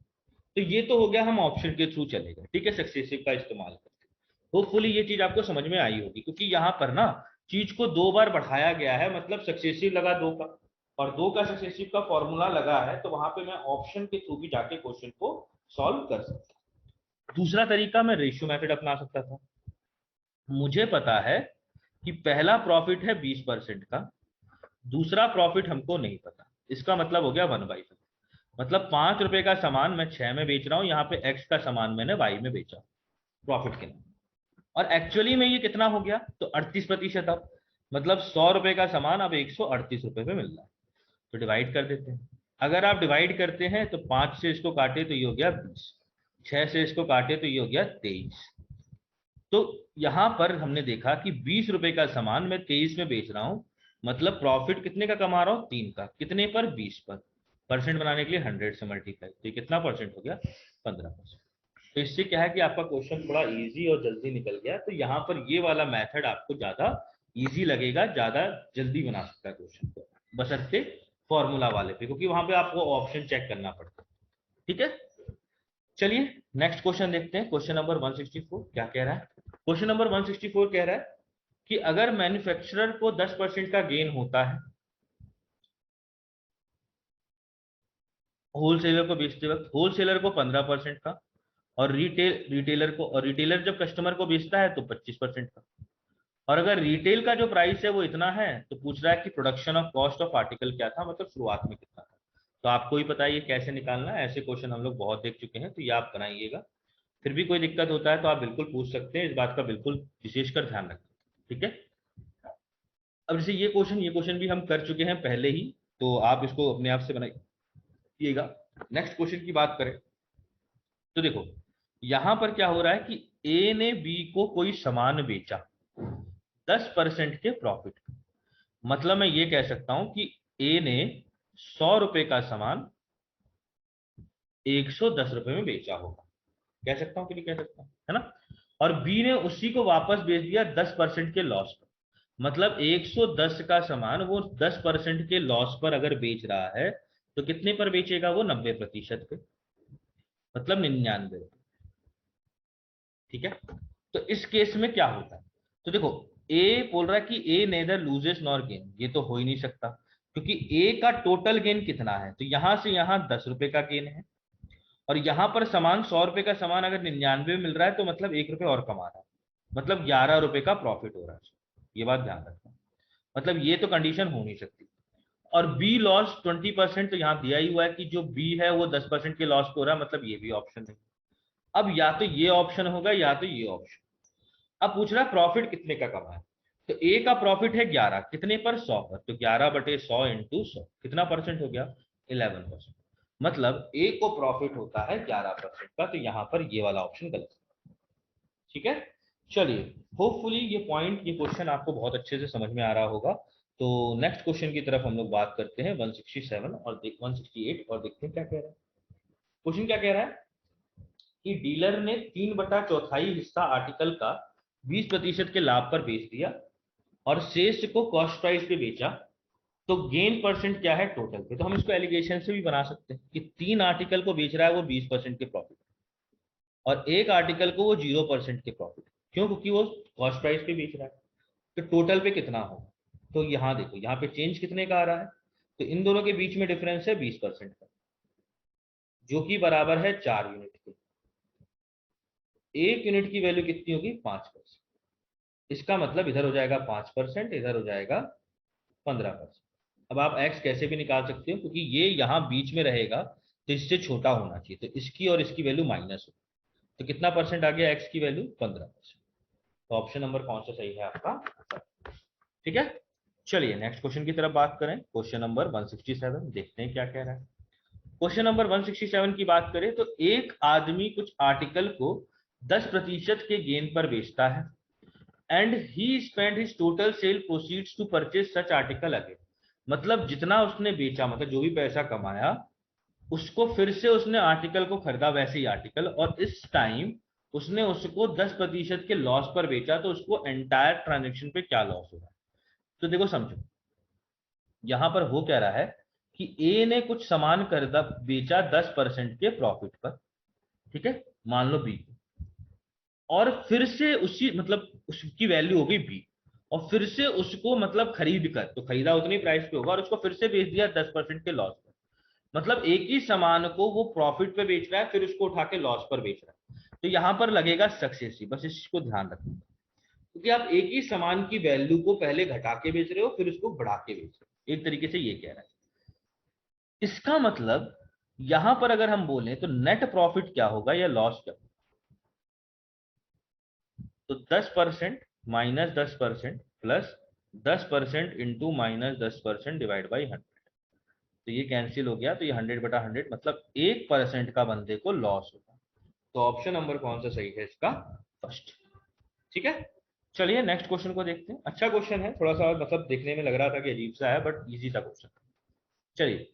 तो ये तो हो गया, हम ऑप्शन के थ्रू चले गए, ठीक है, सक्सेसिव का इस्तेमाल करके। होपफुली ये चीज आपको समझ में आई होगी, क्योंकि यहाँ पर ना चीज को दो बार बढ़ाया गया है, मतलब सक्सेसिव लगा दो का और दो का सक्सेसिव का फॉर्मूला लगा है, तो वहां पे मैं ऑप्शन के थ्रू भी जाके क्वेश्चन को सॉल्व कर सकता। दूसरा तरीका मैं रेशियो मेथड अपना सकता था। मुझे पता है कि पहला प्रॉफिट है 20% का, दूसरा प्रॉफिट हमको नहीं पता, इसका मतलब हो गया 1/5। मतलब 5 रुपए का सामान मैं 6 में बेच रहा हूं, यहाँ पे x का सामान मैंने y में बेचा प्रॉफिट के नाम, और एक्चुअली में ये कितना हो गया, तो 38%। अब मतलब 100 रुपए का सामान अब 138 रुपए पे मिल रहा है। तो डिवाइड कर देते हैं। अगर आप डिवाइड करते हैं तो 5 से इसको काटे तो ये हो गया 20, 6 से इसको काटे तो ये हो गया 23। तो यहां पर हमने देखा कि 20 रुपए का सामान मैं 23 में बेच रहा हूं, मतलब प्रॉफिट कितने का कमा रहा हूं, 3 का, कितने पर 20 पर। परसेंट बनाने के लिए 100 से मल्टीप्लाई, तो ये कितना परसेंट हो गया 15%। तो इससे क्या है कि आपका क्वेश्चन थोड़ा इजी और जल्दी निकल गया। तो यहाँ पर ये वाला मेथड आपको ज्यादा इजी लगेगा, ज्यादा जल्दी बना सकता है क्वेश्चन को, बशर्ते फॉर्मूला वाले पे, क्योंकि वहां पे आपको ऑप्शन चेक करना पड़ता है। ठीक है, चलिए नेक्स्ट क्वेश्चन देखते हैं। क्वेश्चन नंबर 164 क्या कह रहा है? क्वेश्चन नंबर 164 कह रहा है कि अगर मैन्युफैक्चरर को 10% का गेन होता है होलसेलर को बेचते वक्त, होलसेलर को 15% का, और रिटेलर जब कस्टमर को बेचता है तो 25% का। और अगर रिटेल का जो प्राइस है वो इतना है, तो पूछ रहा है कि production of cost of article क्या था, मतलब शुरुआत में कितना था। तो आपको ही पता है ये कैसे निकालना है, ऐसे क्वेश्चन हम लोग बहुत देख चुके हैं, तो ये आप बनाइएगा। फिर भी कोई दिक्कत होता है तो आप बिल्कुल पूछ सकते हैं, इस बात का बिल्कुल विशेषकर ध्यान रखें। ठीक है, अब जैसे ये क्वेश्चन भी हम कर चुके हैं पहले ही, तो आप इसको अपने आप से बनाइएगा। नेक्स्ट क्वेश्चन की बात करें तो देखो यहां पर क्या हो रहा है कि ए ने बी को कोई सामान बेचा 10% के प्रॉफिट। मतलब मैं ये कह सकता हूं कि ए ने 100 रुपए का सामान 110 रुपए में बेचा होगा, कह सकता हूं कि नहीं कह सकता, है ना। और बी ने उसी को वापस बेच दिया 10% के लॉस पर। मतलब 110 का सामान वो 10% के लॉस पर अगर बेच रहा है, तो कितने पर बेचेगा वो? 90% पे, मतलब 99। ठीक है, तो इस केस में क्या होता है? तो देखो ए बोल रहा है कि ए नेदर लूजेस नॉर गेन, ये तो हो ही नहीं सकता, क्योंकि ए का टोटल गेन कितना है, तो यहां से यहां 10 रुपए का गेन है, और यहां पर सामान 100 रुपए का सामान अगर 99 में मिल रहा है, तो मतलब 1 रुपए और कमा रहा है, मतलब 11 रुपए का प्रॉफिट हो रहा है। ये बात ध्यान रखना, मतलब ये तो कंडीशन हो नहीं सकती। और बी लॉस 20%, तो यहाँ दिया ही हुआ है कि जो बी है वो 10% के लॉस पे हो रहा है, मतलब ये भी ऑप्शन नहीं। अब या तो ये ऑप्शन होगा या तो ये ऑप्शन। अब पूछ रहा है प्रॉफिट कितने का कमा है, तो ए का प्रॉफिट है 11, कितने पर? 100 पर, तो 11/100 इंटू 100 कितना परसेंट हो गया? 11%। मतलब ए को प्रॉफिट होता है 11% का, तो यहां पर ये वाला ऑप्शन गलत है। ठीक है, चलिए होपफुली ये क्वेश्चन आपको बहुत अच्छे से समझ में आ रहा होगा। तो नेक्स्ट क्वेश्चन की तरफ हम लोग बात करते हैं 167 और 168, और देखते हैं क्या कह रहा है। क्वेश्चन क्या कह रहा है कि डीलर ने 3/4 हिस्सा आर्टिकल का 20% के लाभ पर बेच दिया और शेष को कॉस्ट प्राइस पे बेचा, तो गेन परसेंट क्या है टोटल पे? तो हम इसको एलिगेशन से भी बना सकते हैं कि 3 आर्टिकल को बेच रहा है वो 20% के प्रॉफिट, और एक आर्टिकल को वो 0% के प्रॉफिट। क्यों? क्योंकि वो कॉस्ट प्राइस पे बेच रहा है, तो टोटल पे कितना होगा? तो यहाँ देखो यहाँ पे चेंज कितने का आ रहा है, तो इन दोनों के बीच में डिफरेंस है 20% का, जो कि बराबर है 4 यूनिट के। 1 यूनिट की वैल्यू कितनी होगी? 5%। इसका मतलब इधर हो जाएगा 5%, इधर हो जाएगा 15%। अब आप x कैसे भी निकाल सकते हो, क्योंकि ये यहाँ बीच में रहेगा, तो इससे छोटा होना चाहिए, तो इसकी और इसकी वैल्यू माइनस हो, तो कितना परसेंट आ गया x की वैल्यू? 15%। तो ऑप्शन नंबर कौन सा सही है आपका? ठीक है, चलिए नेक्स्ट क्वेश्चन की तरफ बात करें। क्वेश्चन नंबर 167 देखते हैं क्या कह रहा है। क्वेश्चन नंबर 167 की बात करें तो एक आदमी कुछ आर्टिकल को 10% के गेन पर बेचता है, and he spend his total sale proceeds to purchase such article again. मतलब जितना उसने बेचा, मतलब जो भी पैसा कमाया, उसको फिर से उसने आर्टिकल को खरीदा, वैसे ही आर्टिकल, और इस टाइम उसने उसको 10% के लॉस पर बेचा, तो उसको एंटायर ट्रांजेक्शन पे क्या लॉस होगा? तो देखो समझो, यहां पर हो कह रहा है कि ए ने कुछ सामान खरीदा बेचा 10% के प्रॉफिट पर, ठीक है, मान लो बी, और फिर से उसी मतलब उसकी वैल्यू हो गई बी, और फिर से उसको मतलब खरीद कर, तो खरीदा उतनी प्राइस पे होगा, और उसको फिर से बेच दिया 10% के लॉस पर। मतलब एक ही सामान को वो प्रॉफिट पे बेच रहा है, फिर उसको उठा के लॉस पर बेच रहा है, तो यहां पर लगेगा सक्सेस ही, बस इसको ध्यान रखना, क्योंकि आप एक ही सामान की वैल्यू को पहले घटा के बेच रहे हो, फिर उसको बढ़ा के बेच रहे हो, एक तरीके से ये कह रहा है। इसका मतलब यहां पर अगर हम बोलें तो नेट प्रॉफिट क्या होगा या लॉस क्या होगा? तो 10% minus 10% plus 10% into minus 10% divide by 100, तो ये कैंसिल हो गया, तो ये 100/100, मतलब 1% का बंदे को लॉस होगा। तो ऑप्शन नंबर कौन सा सही है इसका? फर्स्ट। ठीक है, चलिए नेक्स्ट क्वेश्चन को देखते हैं। अच्छा क्वेश्चन है, थोड़ा सा मतलब देखने में लग रहा था कि अजीब सा है, बट इजी सा क्वेश्चन। चलिए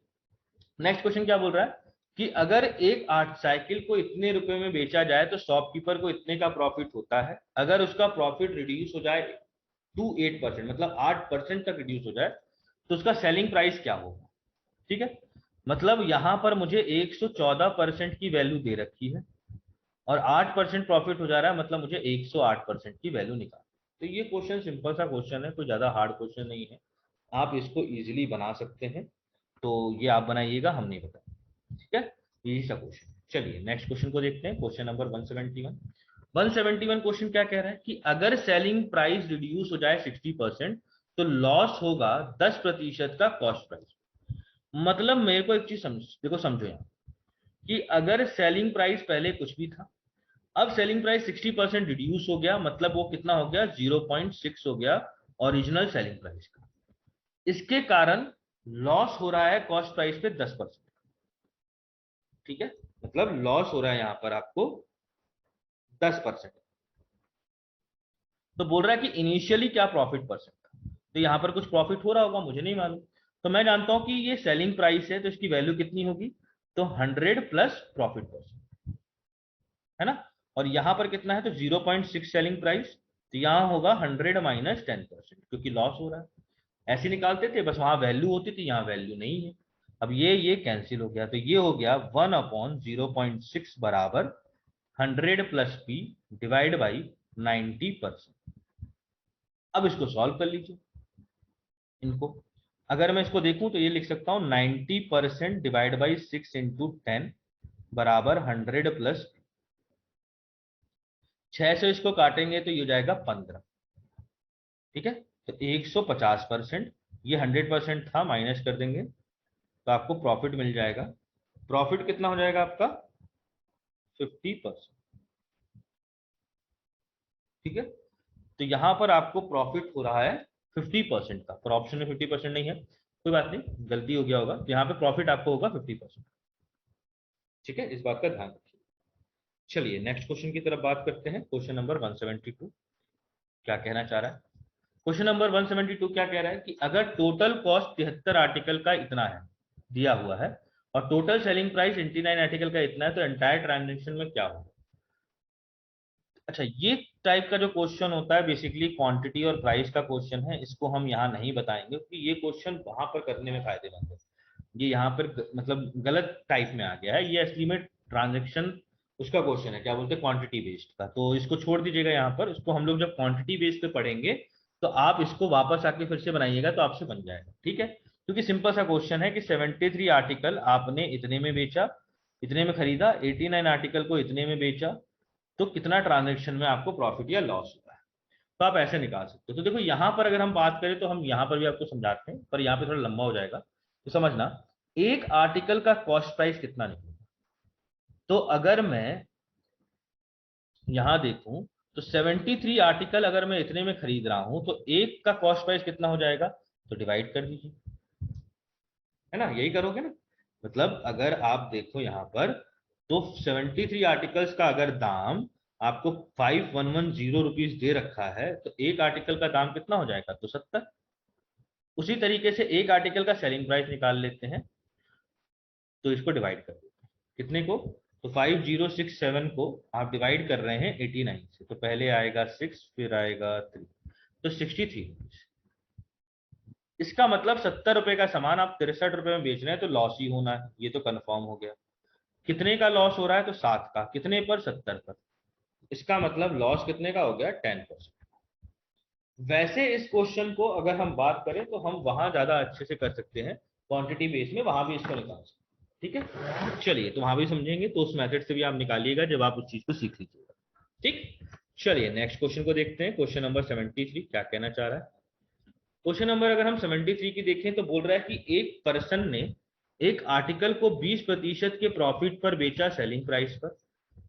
नेक्स्ट क्वेश्चन क्या बोल रहा है कि अगर एक आर्ट साइकिल को इतने रुपए में बेचा जाए तो शॉपकीपर को इतने का प्रॉफिट होता है। अगर उसका प्रॉफिट रिड्यूस हो जाए टू 8%, मतलब 8% तक रिड्यूस हो जाए, तो उसका सेलिंग प्राइस क्या होगा। ठीक है, मतलब यहां पर मुझे 114% की वैल्यू दे रखी है और 8% प्रॉफिट हो जा रहा है, मतलब मुझे 108% की वैल्यू निकाल। तो ये क्वेश्चन सिंपल सा क्वेश्चन है, कोई ज्यादा हार्ड क्वेश्चन नहीं है, आप इसको इजीली बना सकते हैं। तो ये आप बनाइएगा, हम नहीं बताएंगे। ठीक है, यही सा क्वेश्चन। चलिए नेक्स्ट क्वेश्चन को देखते हैं, क्वेश्चन नंबर 171। 171 क्वेश्चन क्या कह रहा है कि अगर सेलिंग प्राइस रिड्यूस हो जाए 60%, तो लॉस होगा 10% का कॉस्ट प्राइस। मतलब मेरे को एक चीज देखो समझो यहाँ, कि अगर सेलिंग प्राइस पहले कुछ भी था, अब सेलिंग प्राइस 60% रिड्यूस हो गया, मतलब वो कितना हो गया, 0.6 हो गया ओरिजिनल सेलिंग प्राइस का। इसके कारण लॉस हो रहा है कॉस्ट प्राइस पे 10%। ठीक है, मतलब लॉस हो रहा है यहां पर आपको 10%। तो बोल रहा है कि इनिशियली क्या प्रॉफिट परसेंट था, तो यहां पर कुछ प्रॉफिट हो रहा होगा, मुझे नहीं मालूम। तो मैं जानता हूं कि ये सेलिंग प्राइस है, तो इसकी वैल्यू कितनी होगी, तो 100 प्लस प्रॉफिट परसेंट, है ना। और यहां पर कितना है, तो 0.6 सेलिंग प्राइस, तो यहां होगा 100 माइनस 10%, क्योंकि लॉस हो रहा है। ऐसे निकालते थे, बस वहां वैल्यू होती थी, यहाँ वैल्यू नहीं है। अब ये कैंसिल हो गया, तो ये हो गया 1/0.6 बराबर 100 प्लस पी डिवाइड बाई 90%। अब इसको सॉल्व कर लीजिए इनको। अगर मैं इसको देखूं तो ये लिख सकता हूं 90% डिवाइड बाई 6 × 10 बराबर 100 प्लस 6 से इसको काटेंगे तो ये हो जाएगा 15। ठीक है, तो 150%, ये 100% था, माइनस कर देंगे तो आपको प्रॉफिट मिल जाएगा। प्रॉफिट कितना हो जाएगा आपका, 50%। ठीक है, तो यहां पर आपको प्रॉफिट हो रहा है 50% का, पर ऑप्शन में 50% नहीं है, कोई बात नहीं, गलती हो गया होगा। यहाँ पे प्रॉफिट आपको होगा 50%। ठीक है, इस बात का ध्यान रखिए। चलिए नेक्स्ट क्वेश्चन की तरफ बात करते हैं, क्वेश्चन नंबर 172 क्या कहना चाह रहा है। क्वेश्चन नंबर 172 क्या कह रहा है कि अगर टोटल कॉस्ट 73 आर्टिकल का इतना है, दिया हुआ है, और टोटल सेलिंग प्राइस 89 आर्टिकल का इतना है, तो एंटायर ट्रांजेक्शन में क्या होगा। अच्छा, ये टाइप का जो क्वेश्चन होता है बेसिकली क्वांटिटी और प्राइस का क्वेश्चन है, इसको हम यहाँ नहीं बताएंगे, क्योंकि ये क्वेश्चन वहां पर करने में फायदेमंद है। ये यहाँ पर मतलब गलत टाइप में आ गया है, ये असली में ट्रांजेक्शन उसका क्वेश्चन है, क्या बोलते हैं, क्वांटिटी बेस्ड का। तो इसको छोड़ दीजिएगा यहाँ पर, इसको हम लोग जब क्वांटिटी बेस्ड पे पढ़ेंगे तो आप इसको वापस आके फिर से बनाइएगा, तो आपसे बन जाएगा। ठीक है, क्योंकि सिंपल सा क्वेश्चन है कि 73 आर्टिकल आपने इतने में बेचा, इतने में खरीदा, 89 आर्टिकल को इतने में बेचा, तो कितना ट्रांजेक्शन में आपको प्रॉफिट या लॉस हुआ है। तो आप ऐसे निकाल सकते हो। तो देखो यहाँ पर अगर हम बात करें तो हम यहाँ पर भी आपको समझाते हैं, पर यहाँ पे थोड़ा लंबा हो जाएगा, तो समझना। एक आर्टिकल का कॉस्ट प्राइस कितना निकलेगा, तो अगर मैं यहां देखूं तो 73 आर्टिकल अगर मैं इतने में खरीद रहा हूं, तो एक का कॉस्ट प्राइस कितना हो जाएगा, तो डिवाइड कर दीजिए, है ना, यही करोगे ना। मतलब अगर आप देखो यहाँ पर, तो 73 आर्टिकल्स का अगर दाम आपको 5110 रुपीज दे रखा है, तो एक आर्टिकल का दाम कितना हो जाएगा, तो 70। उसी तरीके से एक आर्टिकल का सेलिंग प्राइस निकाल लेते हैं, तो इसको डिवाइड कर देते हैं कितने को, तो 5067 को आप डिवाइड कर रहे हैं 89 से, तो पहले आएगा 6 फिर आएगा 3, तो 63। इसका मतलब 70 रुपए का सामान आप 63 रुपए में बेच रहे हैं, तो लॉस ही होना है, ये तो कंफर्म हो गया। कितने का लॉस हो रहा है, तो 7 का, कितने पर, 70 पर। इसका मतलब लॉस कितने का हो गया, 10%। वैसे इस क्वेश्चन को अगर हम बात करें तो हम वहां ज्यादा अच्छे से कर सकते हैं, क्वांटिटी बेस में वहां भी इसको निकाल सकते हैं। ठीक है, चलिए तो वहां भी समझेंगे, तो उस मेथड से भी आप निकालिएगा जब आप उस चीज को सीख लीजिएगा। ठीक, चलिए नेक्स्ट क्वेश्चन को देखते हैं, क्वेश्चन नंबर 73 क्या कहना चाह रहा है। क्वेश्चन नंबर अगर हम 73 की देखें तो बोल रहा है कि एक पर्सन ने एक आर्टिकल को 20% के प्रॉफिट पर बेचा सेलिंग प्राइस पर,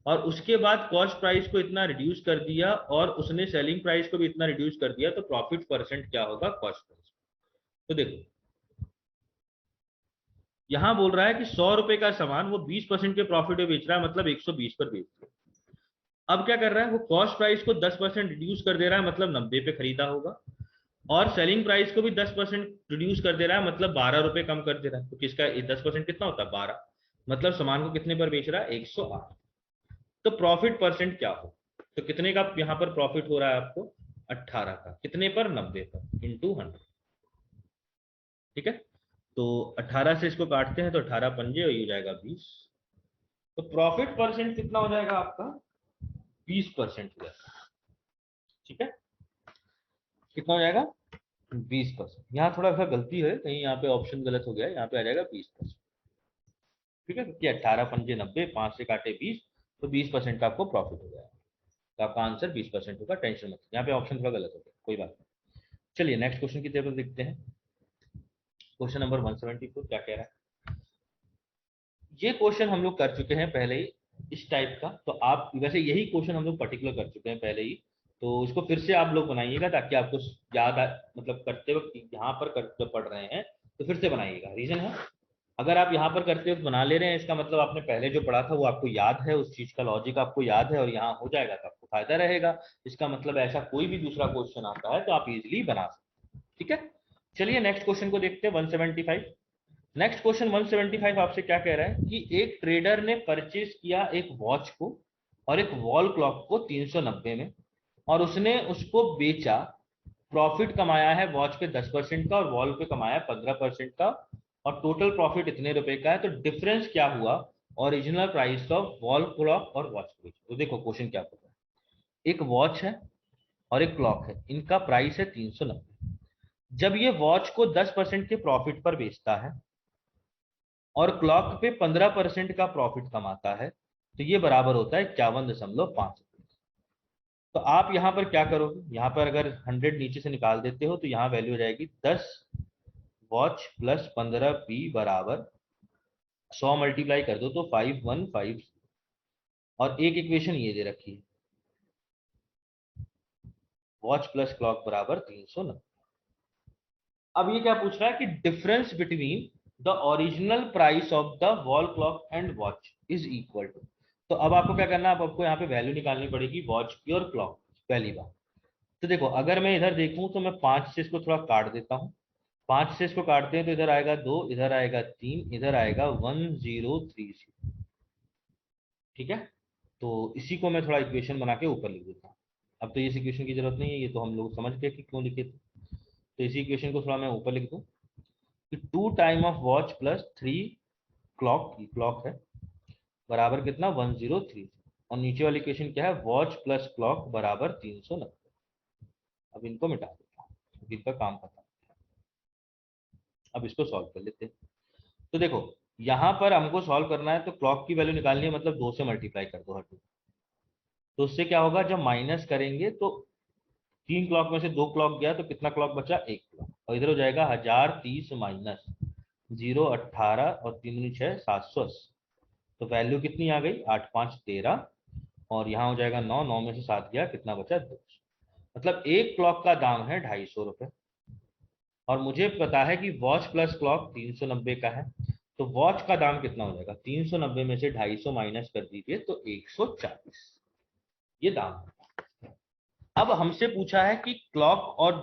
और उसके बाद कॉस्ट प्राइस को इतना रिड्यूस कर दिया और उसने सेलिंग प्राइस को भी इतना रिड्यूस कर दिया, तो प्रॉफिट परसेंट क्या होगा कॉस्ट प्राइस। तो देखो यहां बोल रहा है कि 100 रुपए का सामान वो 20% के प्रॉफिट में बेच रहा है, मतलब 120 पर बेच रहा है। अब क्या कर रहा है, वो कॉस्ट प्राइस को 10% रिड्यूस कर दे रहा है, मतलब 90 पे खरीदा होगा, और सेलिंग प्राइस को भी 10% रिड्यूस कर दे रहा है, मतलब 12 रुपए कम कर दे रहा है। तो किसका 10% कितना होता है, 12। मतलब सामान को कितने पर बेच रहा है, 108। तो प्रॉफिट परसेंट क्या हो, तो कितने का यहाँ पर प्रॉफिट हो रहा है आपको, 18 का, कितने पर, 90 पर, इंटू 100। ठीक है, तो 18 से इसको काटते हैं तो 18 पंजे हो जाएगा 20। तो प्रॉफिट परसेंट कितना हो जाएगा आपका, 20% हो जाएगा। ठीक है, कितना हो जाएगा, 20%। यहाँ थोड़ा सा गलती है, कहीं यहाँ पे ऑप्शन गलत हो गया है, यहाँ पे आ जाएगा 20%। ठीक है, क्योंकि 18 पंजे 90, 5 से काटे 20, तो 20% का आपको प्रॉफिट हो जाएगा। तो आपका आंसर 20% होगा, टेंशन मत, यहाँ पे ऑप्शन थोड़ा गलत हो गया, कोई बात नहीं। चलिए नेक्स्ट क्वेश्चन की तरफ देखते हैं। क्वेश्चन नंबर 174 क्या कह रहा है। ये क्वेश्चन हम लोग कर चुके हैं पहले ही इस टाइप का, तो आप वैसे यही क्वेश्चन हम लोग पर्टिकुलर कर चुके हैं पहले ही, तो इसको फिर से आप लोग बनाइएगा ताकि आपको याद मतलब करते वक्त यहाँ पर जब पढ़ रहे हैं तो फिर से बनाइएगा। रीजन है, अगर आप यहाँ पर करते वक्त बना ले रहे हैं, इसका मतलब आपने पहले जो पढ़ा था वो आपको याद है, उस चीज का लॉजिक आपको याद है और यहाँ हो जाएगा तो आपको फायदा रहेगा। इसका मतलब ऐसा कोई भी दूसरा क्वेश्चन आता है तो आप इजिली बना सकते हैं। ठीक है, चलिए नेक्स्ट क्वेश्चन को देखते हैं, 175। नेक्स्ट क्वेश्चन 175 आपसे क्या कह रहा है कि एक ट्रेडर ने परचेज किया एक वॉच को और एक वॉल क्लॉक को 390 में, और उसने उसको बेचा, प्रॉफिट कमाया है वॉच पे 10% का और वॉल पे कमाया है 15% का, और टोटल प्रॉफिट इतने रुपए का है। तो डिफरेंस क्या हुआ original price of wall clock और वॉच के बीच। तो देखो क्वेश्चन क्या होता है, एक वॉच है और एक क्लॉक है, इनका प्राइस है 390। जब ये वॉच को 10% के प्रॉफिट पर बेचता है और क्लॉक पे 15% का प्रॉफिट कमाता है, तो ये बराबर होता है 51.5। तो आप यहां पर क्या करोगे, यहां पर अगर 100 नीचे से निकाल देते हो तो यहाँ वैल्यू हो जाएगी 10 वॉच प्लस 15 पी बराबर 100 मल्टीप्लाई कर दो तो 5150, और एक इक्वेशन ये दे रखी है, वॉच प्लस क्लॉक बराबर 390। अब ये क्या पूछ रहा है कि difference between the original price of the wall clock and watch is equal to. तो अब आपको क्या करना है, अब आपको यहाँ पे वैल्यू निकालनी पड़ेगी वॉच की और क्लॉक, पहली बात। तो देखो अगर मैं इधर देखूं तो मैं 5 से इसको थोड़ा काट देता हूँ, 5 से इसको काटते हैं तो इधर आएगा 2, इधर आएगा 3, इधर आएगा 1030। ठीक है, तो इसी को मैं थोड़ा इक्वेशन बना के ऊपर लिख देता हूँ। अब तो इस इक्वेशन की जरूरत नहीं है, ये तो हम लोग समझ गए कि क्यों लिखे थे। तो इसी इक्वेशन को थोड़ा मैं ऊपर लिख दूं कि 2 time of watch plus 3 clock, की क्लॉक है, बराबर कितना 103। और नीचे वाली इक्वेशन क्या है, वॉच प्लस क्लॉक बराबर 390। अब इनको मिटा देता हूँ क्योंकि इनका काम खत्म। अब इसको सॉल्व कर लेते हैं। तो देखो यहाँ पर हमको सॉल्व करना है तो क्लॉक की वैल्यू निकालनी है, मतलब 2 से मल्टीप्लाई कर दो हर टू। तो उससे क्या होगा, जब माइनस करेंगे तो 3 क्लॉक में से 2 क्लॉक गया तो कितना क्लॉक बचा, 1 क्लॉक, और इधर हो जाएगा 1030 माइनस 018 और 3 6 780। तो वैल्यू कितनी आ गई, 8 5 13, और यहाँ हो जाएगा 9, 9 में से 7 गया, कितना बचा 2। मतलब एक क्लॉक का दाम है 250 रुपए, और मुझे पता है कि वॉच प्लस क्लॉक 390 का है। तो वॉच का दाम कितना हो जाएगा, 390 में से 250 माइनस कर दीजिए तो 140, ये दाम है। अब हमसे पूछा है कि क्लॉक और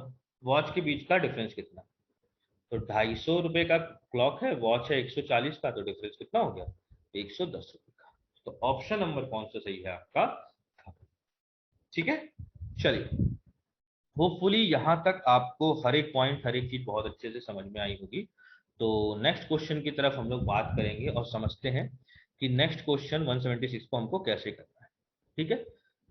वॉच के बीच का डिफरेंस कितना। तो 250 रुपए का क्लॉक है, वॉच है 140 का, तो डिफरेंस कितना हो गया, 110 रुपए का। तो ऑप्शन नंबर कौन सा सही है आपका। ठीक है, चलिए होपफुली यहां तक आपको हर एक पॉइंट हर एक चीज बहुत अच्छे से समझ में आई होगी। तो नेक्स्ट क्वेश्चन की तरफ हम लोग बात करेंगे और समझते हैं कि नेक्स्ट क्वेश्चन 176 को हमको कैसे करना है। ठीक है,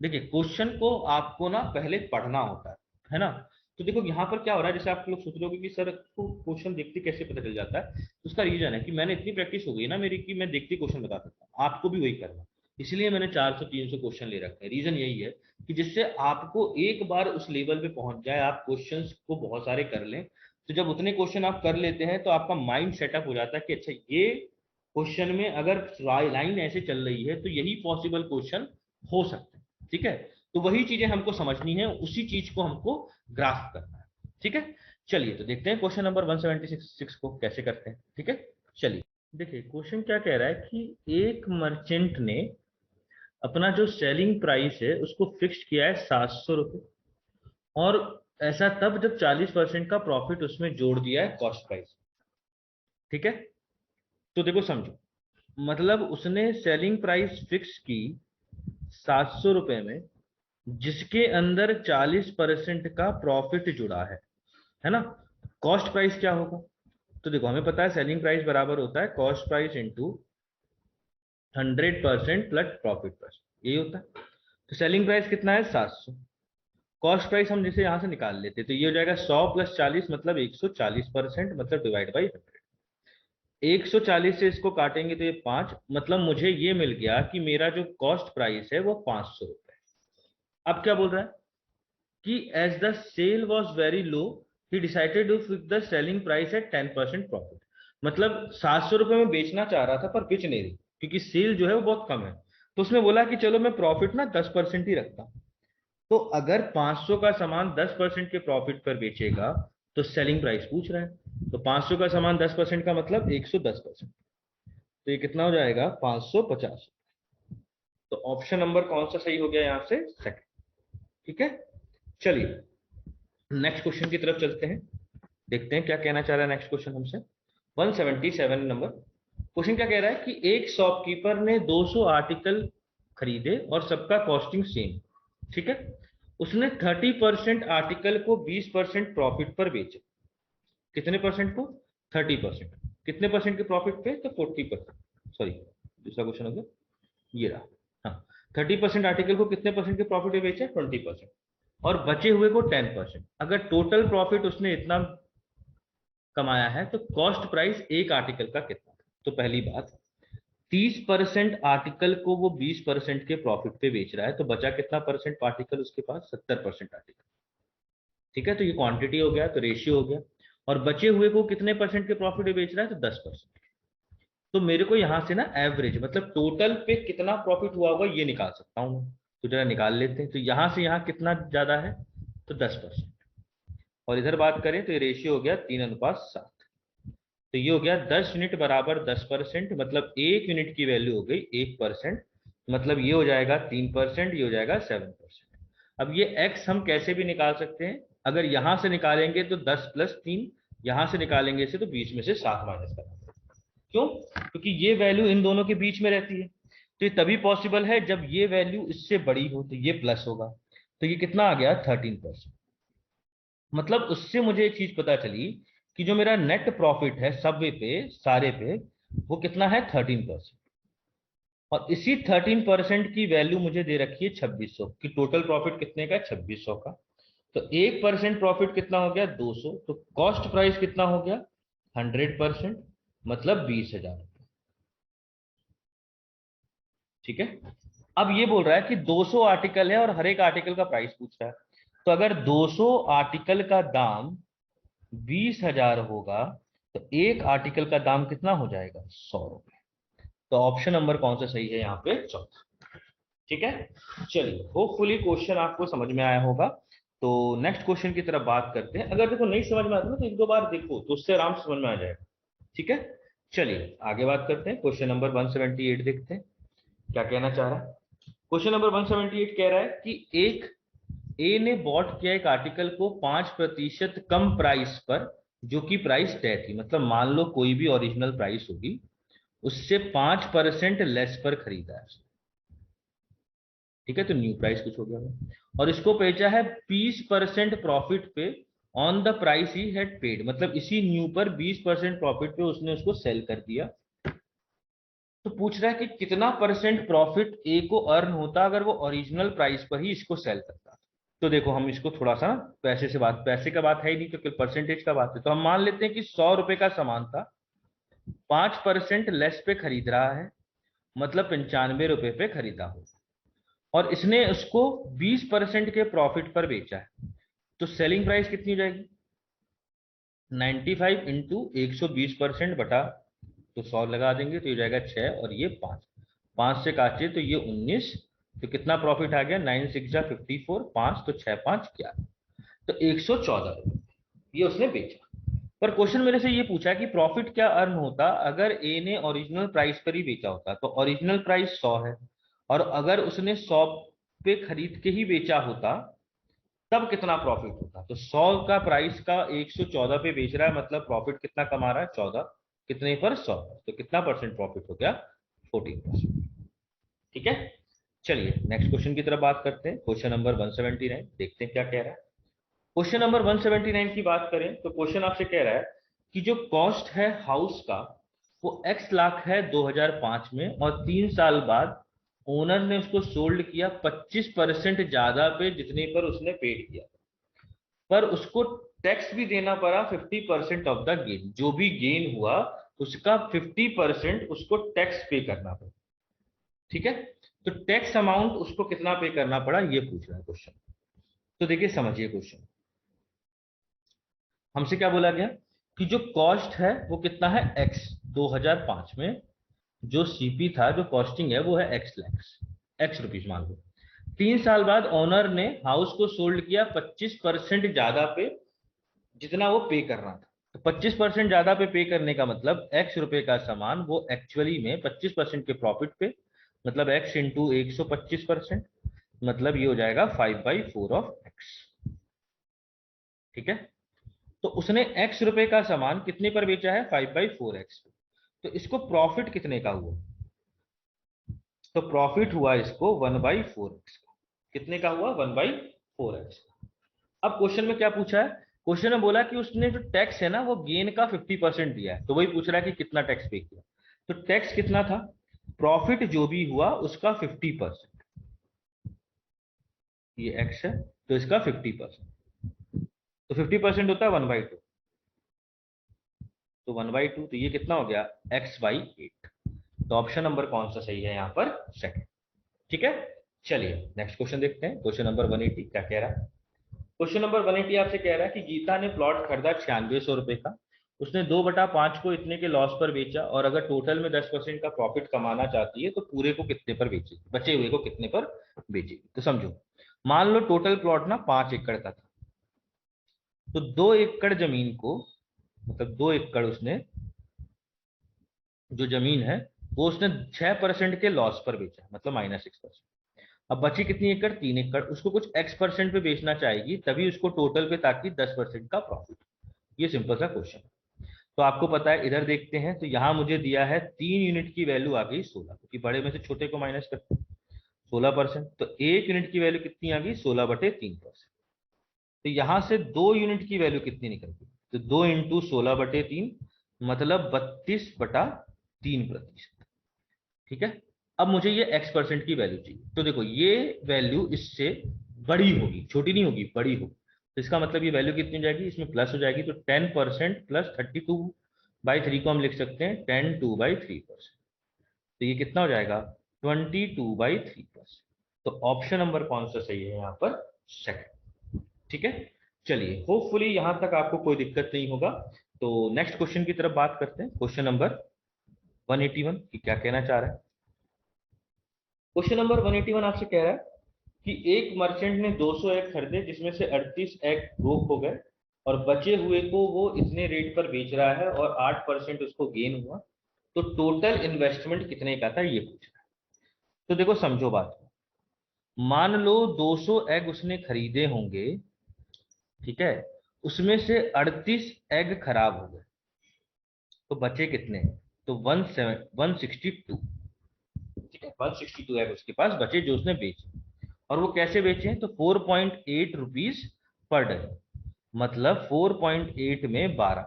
देखिए क्वेश्चन को आपको ना पहले पढ़ना होता है ना। तो देखो यहाँ पर क्या हो रहा है, जैसे आप लोग सोच रहे हो कि सर को क्वेश्चन देखते कैसे पता चल जाता है, तो उसका रीजन है कि मैंने इतनी प्रैक्टिस हो गई ना मेरी कि मैं देखते क्वेश्चन बता सकता हूँ, आपको भी वही करना है। इसलिए मैंने 400 300 क्वेश्चन ले रखे हैं, रीजन यही है कि जिससे आपको एक बार उस लेवल पे पहुंच जाए, आप क्वेश्चंस को बहुत सारे कर लें। तो जब उतने क्वेश्चन आप कर लेते हैं तो आपका माइंड सेटअप हो जाता है कि अच्छा ये क्वेश्चन में अगर लाइन ऐसे चल रही है तो यही पॉसिबल क्वेश्चन हो सकता है। ठीक है, तो वही चीजें हमको समझनी है, उसी चीज को हमको ग्राफ करना है। ठीक है, चलिए तो देखते हैं क्वेश्चन नंबर 176 को कैसे करते हैं। ठीक है, चलिए देखिए क्वेश्चन क्या कह रहा है कि एक मर्चेंट ने अपना जो सेलिंग प्राइस है उसको फिक्स किया है 700 रुपये, और ऐसा तब जब 40% का प्रॉफिट उसमें जोड़ दिया है कॉस्ट प्राइस। ठीक है, तो देखो समझो, मतलब उसने सेलिंग प्राइस फिक्स की 700 रुपए में, जिसके अंदर 40% का प्रॉफिट जुड़ा है ना। कॉस्ट प्राइस क्या होगा? तो देखो हमें पता है सेलिंग प्राइस बराबर होता है cost price into 100% plus profit percent, यही होता है। तो सेलिंग प्राइस कितना है? 700। कॉस्ट प्राइस हम जैसे यहां से निकाल लेते तो ये हो जाएगा 100 प्लस 40 मतलब 140%, मतलब डिवाइड बाई 100। 140 से इसको काटेंगे तो ये 5, मतलब मुझे ये मिल गया कि मेरा जो कॉस्ट प्राइस है वो 500 रुपए। अब क्या बोल रहा है कि as the sale was very low he decided to fix the selling price at 10% profit. मतलब 700 रुपए में बेचना चाह रहा था पर बेच नहीं रही, क्योंकि सेल जो है वो बहुत कम है। तो उसने बोला कि चलो मैं प्रॉफिट ना 10% ही रखता हूं। तो अगर 500 का सामान 10% के प्रॉफिट पर बेचेगा तो सेलिंग प्राइस पूछ रहा है, तो 500 का सामान 10% का मतलब 110%। तो ये कितना हो जाएगा? 550। तो ऑप्शन नंबर कौन सा सही हो गया यहां से? सेकंड। ठीक है, चलिए नेक्स्ट क्वेश्चन की तरफ चलते हैं, देखते हैं क्या कहना चाह रहा है नेक्स्ट क्वेश्चन हमसे। 177 नंबर क्वेश्चन क्या कह रहा है कि एक शॉपकीपर ने 200 आर्टिकल खरीदे और सबका कॉस्टिंग सेम। ठीक है, उसने 30% आर्टिकल को 20% प्रॉफिट पर बेचे। कितने परसेंट को? 30%। कितने परसेंट के प्रॉफिट पे? तो 40%। सॉरी, दूसरा क्वेश्चन हो गया, ये रहा। हाँ, 30% आर्टिकल को कितने परसेंट के प्रॉफिट पे बेचे? 20%। और बचे हुए को 10%। अगर टोटल प्रॉफिट उसने इतना कमाया है तो कॉस्ट प्राइस एक आर्टिकल का कितना? तो पहली बात, 30% आर्टिकल को वो 20% के प्रॉफिट पे बेच रहा है, तो बचा कितना परसेंट आर्टिकल उसके पास? 70% आर्टिकल। ठीक है, तो ये क्वांटिटी हो गया, तो रेशियो हो गया। और बचे हुए को कितने परसेंट के प्रॉफिट पे बेच रहा है? तो 10%। तो मेरे को यहां से ना एवरेज मतलब टोटल पे कितना प्रॉफिट हुआ होगा ये निकाल सकता हूं मैं। तो जरा निकाल लेते हैं। तो यहां से यहां कितना ज्यादा है? तो 10%। और इधर बात करें तो ये रेशियो हो गया 3:7। तो ये हो गया 10 यूनिट बराबर 10%, मतलब 1 यूनिट की वैल्यू हो गई 1%। मतलब ये हो जाएगा 3%, ये हो जाएगा 7%। अब ये x हम कैसे भी निकाल सकते हैं। अगर यहां से निकालेंगे तो 10+3, यहां से निकालेंगे इसे तो बीच में से 7 माइनस करना। क्यों? क्योंकि ये वैल्यू इन दोनों के बीच में रहती है। तो ये तभी पॉसिबल है जब ये वैल्यू इससे बड़ी हो, तो ये प्लस होगा। तो ये कितना आ गया? 13%। मतलब उससे मुझे एक चीज पता चली कि जो मेरा नेट प्रॉफिट है सब पे सारे पे, वो कितना है? 13%। और इसी 13% की वैल्यू मुझे दे रखी है 2600 की। टोटल प्रॉफिट कितने का? 2600 का। तो 1% प्रॉफिट कितना हो गया? 200। तो कॉस्ट प्राइस कितना हो गया? 100%, मतलब 20,000। ठीक है, अब ये बोल रहा है कि 200 आर्टिकल है और हर एक आर्टिकल का प्राइस पूछ रहा है। तो अगर 200 आर्टिकल का दाम 20,000 होगा तो एक आर्टिकल का दाम कितना हो जाएगा? 100 रुपए। तो ऑप्शन नंबर कौन सा सही है यहाँ पे? चौथा। ठीक है, चलिए होपफुली क्वेश्चन आपको समझ में आया होगा। तो नेक्स्ट क्वेश्चन की तरफ बात करते हैं। अगर देखो नहीं समझ में आता ना तो एक दो बार देखो तो उससे आराम से समझ में आ जाएगा। ठीक है, चलिए आगे बात करते हैं। क्वेश्चन नंबर 178 देखते हैं क्या कहना चाह रहा है। क्वेश्चन नंबर 178 कह रहा है कि एक ए ने बॉट किया एक आर्टिकल को 5% कम प्राइस पर, जो कि प्राइस तय थी। मतलब मान लो कोई भी ओरिजिनल प्राइस होगी, उससे 5% लेस पर खरीदा है। ठीक है, तो न्यू प्राइस कुछ हो गया। और इसको बेचा है 20% प्रॉफिट पे on the price he had paid. मतलब इसी न्यू पर 20% प्रॉफिट पे उसने उसको सेल कर दिया। तो पूछ रहा है कि कितना परसेंट प्रॉफिट ए को अर्न होता अगर वो ओरिजिनल प्राइस पर ही इसको सेल करता। तो देखो हम इसको थोड़ा सा पैसे से बात, पैसे का बात है ही नहीं तो परसेंटेज का बात है। तो हम मान लेते हैं कि 100 रुपए का सामान था, 5% लेस पे खरीद रहा है, मतलब 95 रुपए पे खरीदा हो। और इसने उसको 20% के प्रॉफिट पर बेचा है। तो सेलिंग प्राइस कितनी हो जाएगी? 95 इंटू 120% बटा, तो 100 लगा देंगे तो ये जाएगा 6 और ये 5। 5 से काटे तो ये 19। तो कितना प्रॉफिट आ गया? 9 6 54, 5 तो 6 5 11। तो 114 रुपये ये उसने बेचा। पर क्वेश्चन मेरे से ये पूछा कि प्रॉफिट क्या अर्न होता अगर ए ने ओरिजिनल प्राइस पर ही बेचा होता। तो ओरिजिनल प्राइस 100 है, और अगर उसने 100 पे खरीद के ही बेचा होता तब कितना प्रॉफिट होता। तो 100 का प्राइस का 114 पे बेच रहा है, मतलब प्रॉफिट कितना कमा रहा है? 14। कितने पर? 100। तो कितना परसेंट प्रॉफिट हो गया? 14%। ठीक है, चलिए नेक्स्ट क्वेश्चन की तरफ बात करते हैं। क्वेश्चन नंबर 179, देखते हैं क्या कह रहा है। क्वेश्चन नंबर 179 की बात करें तो क्वेश्चन आपसे कह रहा है कि जो कॉस्ट है हाउस का वो x लाख है 2005 में, और 3 साल बाद ओनर ने उसको सोल्ड किया 25% ज्यादा पे, जितने पर उसने पेड किया, पर उसको टैक्स भी देना पड़ा 50% ऑफ द गेन। जो भी गेन हुआ उसका 50% उसको टैक्स पे करना पड़ा। ठीक है, तो टैक्स अमाउंट उसको कितना पे करना पड़ा ये पूछ रहा है क्वेश्चन। तो देखिए समझिए क्वेश्चन, हमसे क्या बोला गया कि जो कॉस्ट है वो कितना है x 2005 में, जो सीपी था जो कॉस्टिंग है वो है x रुपीज मान लो। 3 साल बाद ओनर ने हाउस को सोल्ड किया 25% ज्यादा पे, जितना वो पे करना था। तो 25% ज्यादा पे करने का मतलब x रुपए का सामान वो एक्चुअली में 25% के प्रॉफिट पे, मतलब x इंटू 125%, मतलब ये हो जाएगा 5/4 ऑफ x। ठीक है, तो उसने x रुपए का सामान कितने पर बेचा है 5/4x। तो इसको प्रॉफिट कितने का हुआ, तो प्रॉफिट हुआ इसको 1/4x का। कितने का हुआ 1/4x। अब क्वेश्चन में क्या पूछा है, क्वेश्चन में बोला कि उसने जो टैक्स है ना वो गेन का 50% दिया है, तो वही पूछ रहा है कि कितना टैक्स पे किया। तो टैक्स कितना था, प्रॉफिट जो भी हुआ उसका 50%, ये x है तो इसका 50%, तो 50% होता है 1/2, तो 1/2, तो ये कितना हो गया x/8। तो ऑप्शन नंबर कौन सा सही है यहाँ पर, सेकंड। ठीक है, चलिए नेक्स्ट क्वेश्चन देखते हैं। क्वेश्चन नंबर 180 क्या कह रहा है। क्वेश्चन नंबर 180 आपसे कह रहा है कि गीता ने प्लॉट खरीदा 9600 रुपए का, उसने 2/5 को इतने के लॉस पर बेचा, और अगर टोटल में 10% का प्रॉफिट कमाना चाहती है तो पूरे को कितने पर बेचेगी, बचे हुए को कितने पर बेचेगी। तो समझो, मान लो टोटल प्लॉट ना 5 एकड़ का था, तो 2 एकड़ जमीन को, मतलब 2 एकड़ उसने जो जमीन है वो उसने 6% के लॉस पर बेचा, मतलब -6%। अब बची कितनी एकड़, 3 एकड़, उसको कुछ x% पे बेचना चाहेगी, तभी उसको टोटल पे ताकि 10% का प्रॉफिट। ये सिंपल सा क्वेश्चन है। तो आपको पता है, इधर देखते हैं तो यहाँ मुझे दिया है 3 यूनिट की वैल्यू आ गई 16, क्योंकि बड़े में से छोटे को माइनस करते हैं 16%, तो 1 यूनिट की वैल्यू कितनी आ गई 16/3%। तो यहां से 2 यूनिट की वैल्यू कितनी निकल गई, तो 2 × 16/3, मतलब 32/3%। ठीक है, अब मुझे ये x% की वैल्यू चाहिए। तो देखो ये वैल्यू इससे बड़ी होगी, छोटी नहीं होगी, बड़ी होगी। तो इसका मतलब ये वैल्यू कितनी हो जाएगी, इसमें प्लस हो जाएगी, तो 10% प्लस 32/3 को हम लिख सकते हैं 10/2/3%। तो ये कितना हो जाएगा 22/3%। तो ऑप्शन नंबर कौन सा सही है यहाँ पर, सेकंड। ठीक है, चलिए होपफुली यहां तक आपको कोई दिक्कत नहीं होगा। तो नेक्स्ट क्वेश्चन की तरफ बात करते हैं। क्वेश्चन नंबर 181 की क्या कहना चाह रहा है। क्वेश्चन नंबर 181 आपसे कह रहा है कि एक मर्चेंट ने 200 एग खरीदे, जिसमें से 38 एग ब्रोक हो गए, और बचे हुए को वो इतने रेट पर बेच रहा है, और 8% उसको गेन हुआ। तो टोटल इन्वेस्टमेंट कितने का था ये पूछ रहा है। तो देखो समझो बात को, मान लो 200 एग उसने खरीदे होंगे, ठीक है, उसमें से 38 एग खराब हो गए, तो बचे कितने, तो 162। ठीक है, 162 एग उसके पास बचे जो उसने बेचे, और वो कैसे बेचे हैं, तो 4.8 रुपीज पर डजन, मतलब 4.8 में 12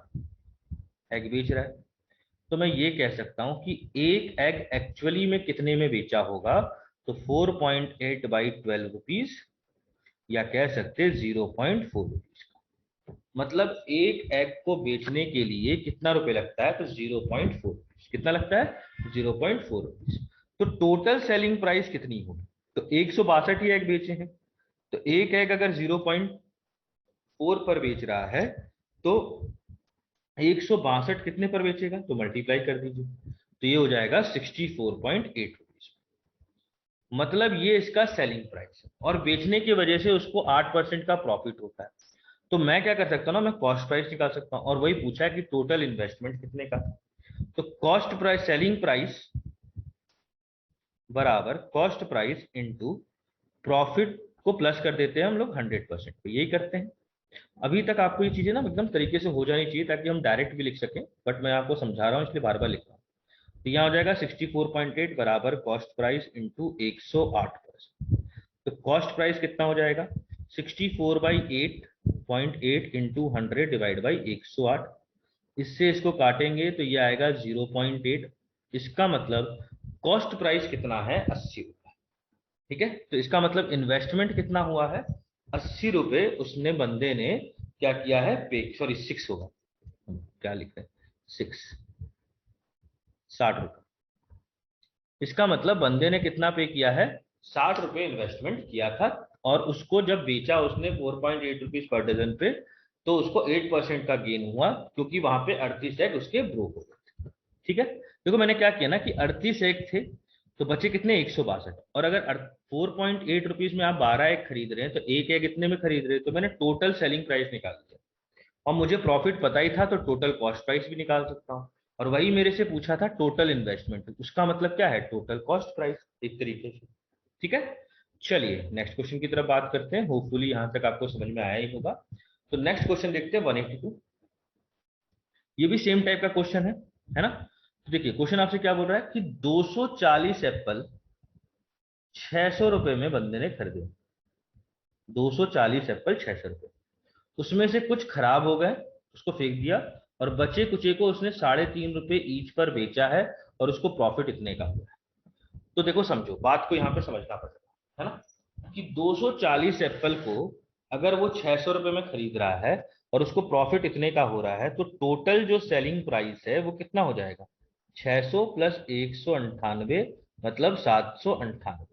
एग बेच रहा है। तो मैं ये कह सकता हूं कि एक एग एक्चुअली में कितने में बेचा होगा, तो 4.8/12 रुपीज, या कह सकते 0.4 रुपीज का। मतलब एक एग को बेचने के लिए कितना रुपए लगता है, तो 0.4 रुपीज। कितना लगता है 0.4 रुपीज। तो टोटल सेलिंग प्राइस कितनी होगी, तो 162 ही एग बेचे हैं, तो एक एग अगर 0.4 पर बेच रहा है, तो 162 कितने पर बेचेगा, तो मल्टीप्लाई कर दीजिए, तो ये हो जाएगा 64.8 रुपीज। मतलब ये इसका सेलिंग प्राइस है, और बेचने की वजह से उसको 8% का प्रॉफिट होता है। तो मैं क्या कर सकता हूँ ना, मैं कॉस्ट प्राइस निकाल सकता हूँ, और वही पूछा है कि टोटल इन्वेस्टमेंट कितने का। तो कॉस्ट प्राइस, सेलिंग प्राइस बराबर कॉस्ट प्राइस इंटू प्रॉफिट को प्लस कर देते हैं हम लोग 100%, तो यही करते हैं। अभी तक आपको ये चीजें ना एकदम तरीके से हो जानी चाहिए, ताकि हम डायरेक्ट भी लिख सकें, बट मैं आपको समझा रहा हूँ इसलिए बार बार लिख रहा हूँ। तो यहाँ हो जाएगा 64.8 बराबर कॉस्ट प्राइस इंटू 108%। तो कॉस्ट प्राइस कितना हो जाएगा 64/8.8 इंटू 100 डिवाइड बाई 108। इससे इसको काटेंगे तो ये आएगा 0.8। इसका मतलब कॉस्ट प्राइस कितना है 80 रुपए। ठीक है, तो इसका मतलब इन्वेस्टमेंट कितना हुआ है 80 रुपए। उसने बंदे ने क्या किया है पे, सॉरी 6 होगा, क्या लिख रहे हैं 6, 60 रुपए। इसका मतलब बंदे ने कितना पे किया है 60 रुपए इन्वेस्टमेंट किया था। और उसको जब बेचा उसने 4.8 रुपीज पर डजन पे, तो उसको 8% का गेन हुआ, क्योंकि वहां पे 38 एग उसके ब्रोक हो गए। ठीक है, देखो मैंने क्या किया ना कि 38 एग थे तो बचे कितने 162। और अगर 4.8 रुपीज में आप 12 एग खरीद रहे हैं तो एक एग इतने में खरीद रहे हैं, तो मैंने टोटल सेलिंग प्राइस निकाल दिया। और मुझे प्रॉफिट पता ही था तो टोटल कॉस्ट प्राइस भी निकाल सकता हूँ। और वही मेरे से पूछा था टोटल इन्वेस्टमेंट, उसका मतलब क्या है टोटल कॉस्ट प्राइस एक तरीके से। ठीक है, चलिए नेक्स्ट क्वेश्चन की तरफ बात करते हैं। होपफुली यहां तक आपको समझ में आया ही होगा। तो नेक्स्ट क्वेश्चन देखते हैं 182। ये भी सेम टाइप का क्वेश्चन है ना। तो देखिए क्वेश्चन आपसे क्या बोल रहा है कि 240 एप्पल 600 रुपए में बंदे ने खरीदे। 240 एप्पल 600 रुपए, उसमें से कुछ खराब हो गए, उसको फेंक दिया, और बचे कुचे को उसने 3.5 रुपए ईच पर बेचा है, और उसको प्रॉफिट इतने का हुआ है। तो देखो समझो बात को यहाँ पे समझना पड़ेगा, है ना, कि 240 एप्पल को अगर वो 600 रुपए में खरीद रहा है और उसको प्रॉफिट इतने का हो रहा है, तो टोटल जो सेलिंग प्राइस है वो कितना हो जाएगा 600 प्लस 198, मतलब 798।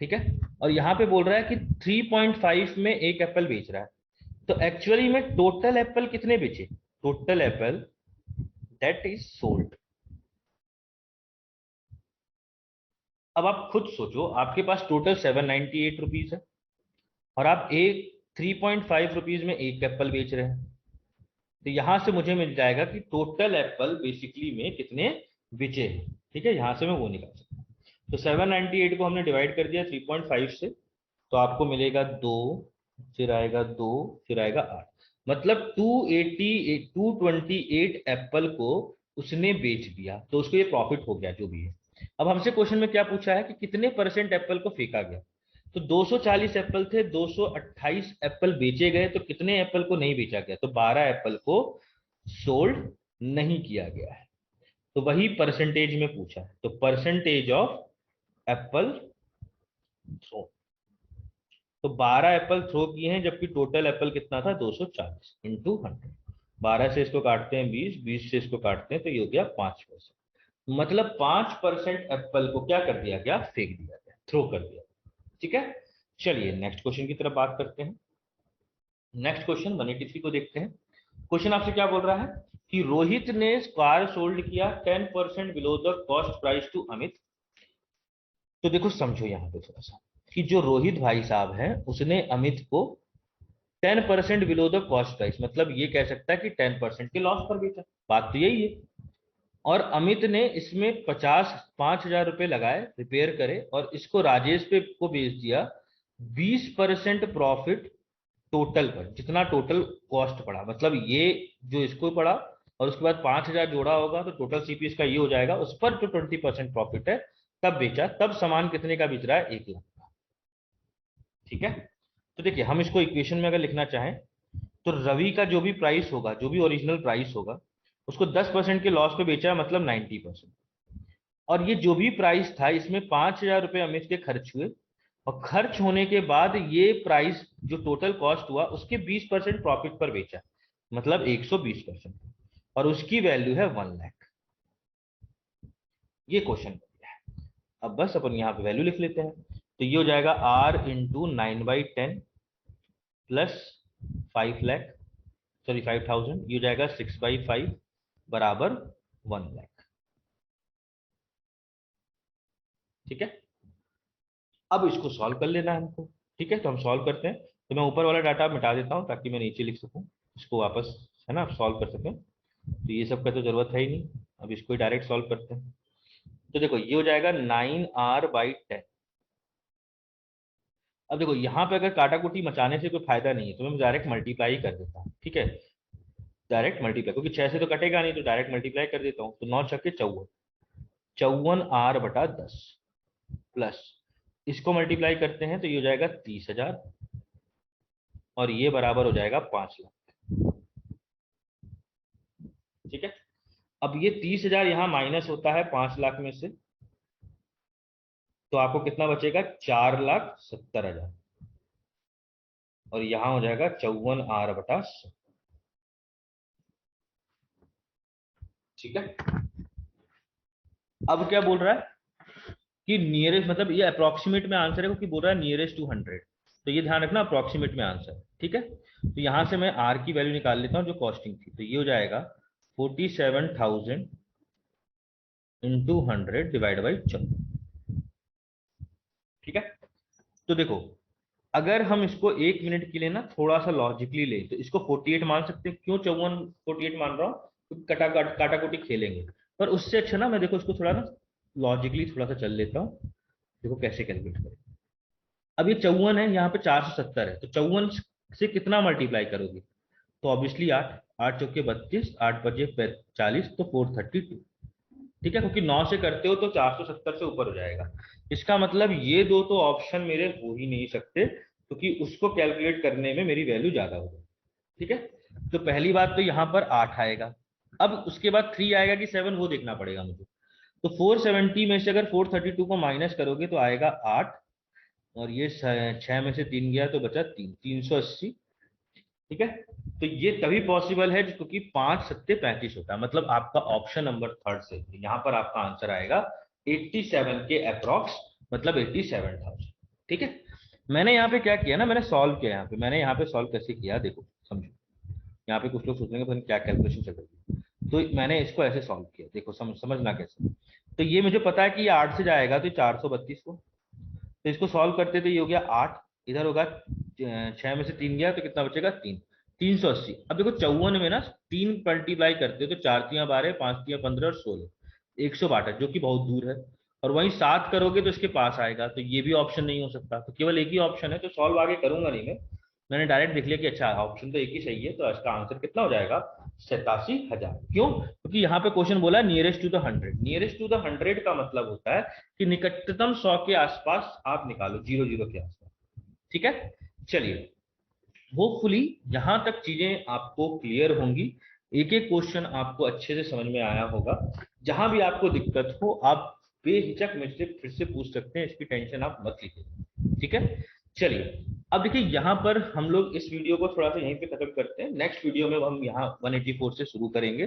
ठीक है, और यहाँ पे बोल रहा है कि 3.5 में एक एप्पल बेच रहा है। तो एक्चुअली में टोटल एप्पल कितने बेचे, total Apple that is sold. अब आप खुद सोचो, आपके पास टोटल 798 रुपीज है, और आप एक 3.5 रुपीज में एक एप्पल बेच रहे हैं। तो यहां से मुझे मिल जाएगा कि टोटल एप्पल बेसिकली में कितने बिचे हैं। ठीक है, यहां से मैं वो निकाल सकता हूँ। तो 798 को हमने डिवाइड कर दिया 3.5 से, तो आपको मिलेगा 2, फिर आएगा 2, फिर आएगा 8। मतलब 228 एप्पल को उसने बेच दिया, तो उसको ये प्रॉफिट हो गया जो भी है। अब हमसे क्वेश्चन में क्या पूछा है कि कितने परसेंट एप्पल को फेंका गया। तो 240 एप्पल थे, 228 एप्पल बेचे गए, तो कितने एप्पल को नहीं बेचा गया, तो 12 एप्पल को सोल्ड नहीं किया गया है। तो वही परसेंटेज में पूछा है, तो परसेंटेज ऑफ एप्पल थ्रो। तो 12 एप्पल थ्रो किए हैं, जबकि टोटल एप्पल कितना था 240 इंटू 100। 12 से इसको काटते हैं 20, 20 से इसको काटते हैं तो ये हो गया 5%। मतलब 5% एप्पल को क्या कर दिया गया, फेंक दिया गया, थ्रो कर दिया। ठीक है, चलिए नेक्स्ट क्वेश्चन की तरफ बात करते हैं। नेक्स्ट क्वेश्चन 183 को देखते हैं। क्वेश्चन आपसे क्या बोल रहा है कि रोहित ने कार सोल्ड किया 10% below the cost price to Amit. तो देखो समझो यहाँ पे थोड़ा सा कि जो रोहित भाई साहब हैं उसने अमित को 10% बिलो द कॉस्ट प्राइस, मतलब ये कह सकता है कि 10% के लॉस पर बेचा, बात तो यही है। और अमित ने इसमें 5,000 रुपए लगाए, रिपेयर करे, और इसको राजेश पे को बेच दिया 20% प्रॉफिट टोटल पर, जितना टोटल कॉस्ट पड़ा, मतलब ये जो इसको पड़ा और उसके बाद 5,000 जोड़ा होगा तो टोटल सीपी इसका ये हो जाएगा, उस पर जो 20% प्रॉफिट है तब बेचा। तब सामान कितने का बेच रहा है 1 लाख का। ठीक है, तो देखिए हम इसको इक्वेशन में अगर लिखना चाहें तो रवि का जो भी प्राइस होगा, जो भी ओरिजिनल प्राइस होगा, उसको 10% के लॉस पे बेचा है, मतलब 90%। और ये जो भी प्राइस था इसमें 5,000 रुपए अमित के खर्च हुए, और खर्च होने के बाद ये प्राइस जो टोटल कॉस्ट हुआ उसके 20% प्रॉफिट पर बेचा, मतलब 120%, और उसकी वैल्यू है 1 लाख। ये क्वेश्चन है। अब बस अपन यहाँ पे वैल्यू लिख लेते हैं। तो ये हो जाएगा R into 9/10 plus 5 lakh, sorry 5,000, ये हो जाएगा 6/5 बराबर 1 लाख। ठीक है, अब इसको सॉल्व कर लेना है हमको। ठीक है, तो हम सॉल्व करते हैं। तो मैं ऊपर वाला डाटा मिटा देता हूँ ताकि मैं नीचे लिख सकूँ इसको वापस, है ना, सॉल्व कर सकें। तो ये सब का तो जरूरत है ही नहीं, अब इसको ही डायरेक्ट सॉल्व करते हैं। तो देखो ये हो जाएगा 9R/10। अब देखो यहाँ पे अगर काटाकुटी मचाने से कोई फायदा नहीं है तो मैं डायरेक्ट मल्टीप्लाई कर देता हूँ। ठीक है, डायरेक्ट मल्टीप्लाई, क्योंकि 6 से तो कटेगा नहीं, तो डायरेक्ट मल्टीप्लाई कर देता हूँ। तो 9 छक्के 54, 54R/10 प्लस इसको मल्टीप्लाई करते हैं तो ये हो जाएगा 30,000 और ये बराबर हो जाएगा 5 लाख। ठीक है, अब ये 30,000 यहाँ माइनस होता है 5 लाख में से, तो आपको कितना बचेगा? 4,70,000 और यहां हो जाएगा 54R/100। ठीक है, अब क्या बोल रहा है कि नियरेस्ट, मतलब ये अप्रोक्सीमेट में आंसर है क्योंकि बोल रहा है नियरेस्ट टू 100, तो ये ध्यान रखना अप्रोक्सीमेट में आंसर। ठीक है, तो यहां से मैं आर की वैल्यू निकाल लेता हूं जो कॉस्टिंग थी, तो ये हो जाएगा 47,000 इंटू 100 डिवाइड बाई 14। ठीक है, तो देखो अगर हम इसको 1 मिनट के लिए ना थोड़ा सा लॉजिकली ले तो इसको 48 मान सकते हैं। क्यों 48 मान रहा हूँ? क्योंकि काटाकुटी खेलेंगे, पर उससे अच्छा ना मैं देखो इसको थोड़ा ना लॉजिकली थोड़ा सा चल लेता हूँ। देखो कैसे कैलकुलेट करें। अब ये 54 है, यहाँ पे 470 है, तो 54 से कितना मल्टीप्लाई करोगे? तो ऑब्वियसली 8, 8 चौके 32, 8 बजे 40, तो 432। ठीक है, क्योंकि 9 से करते हो तो 470 से ऊपर हो जाएगा। इसका मतलब ये दो तो ऑप्शन मेरे हो ही नहीं सकते, क्योंकि उसको कैलकुलेट करने में मेरी वैल्यू ज्यादा होगी। ठीक है, तो पहली बात तो यहाँ पर 8 आएगा। अब उसके बाद 3 आएगा कि 7, वो देखना पड़ेगा मुझे। तो 470 में से अगर 432 को माइनस करोगे तो आएगा 8, और ये 6 में से 3 गया तो बचा 3, 380। ठीक है, तो ये तभी पॉसिबल है क्योंकि 5 सत्ते 35 होता है, मतलब आपका ऑप्शन नंबर थर्ड से यहाँ पर आपका आंसर आएगा 87 के अप्रॉक्स, मतलब 87,000। ठीक है, मैंने यहाँ पे क्या किया ना, मैंने सॉल्व किया। मैंने यहाँ पे सॉल्व कैसे किया देखो समझो। यहाँ पे कुछ लोग सोचेंगे पता नहीं क्या कैलकुलेशन चल रही है, तो मैंने इसको ऐसे सॉल्व किया। देखो समझना कैसे। तो ये मुझे पता है कि ये 8 से जाएगा तो 432 को, तो इसको सॉल्व करते थे, ये हो गया 8, इधर होगा 6 में से 3 गया तो कितना बचेगा? 3, 380। अब देखो 54 में ना 3 मल्टीप्लाई करते हो तो 4 तियां 12, 5 तियां 15 और 16, 162, जो कि बहुत दूर है। और वहीं 7 करोगे तो इसके पास आएगा, तो ये भी ऑप्शन नहीं हो सकता, तो केवल एक ही ऑप्शन है। तो सॉल्व आगे करूंगा नहीं मैंने डायरेक्ट देख लिया कि अच्छा ऑप्शन तो एक ही सही है, तो इसका आंसर कितना हो जाएगा? 87,000। क्यों? क्योंकि यहाँ पे क्वेश्चन बोला nearest to the 100। Nearest to the 100 का मतलब होता है कि निकटतम 100 के आसपास आप निकालो, 00 के आसपास। ठीक है, चलिए होपफुली यहां तक चीजें आपको क्लियर होंगी, एक एक क्वेश्चन आपको अच्छे से समझ में आया होगा। जहां भी आपको दिक्कत हो आप बेहिचक मुझसे फिर से पूछ सकते हैं, इसकी टेंशन आप मत लीजिए। ठीक है, चलिए अब देखिए यहाँ पर हम लोग इस वीडियो को थोड़ा सा यहीं पे खत्म करते हैं। नेक्स्ट वीडियो में हम यहाँ 184 से शुरू करेंगे।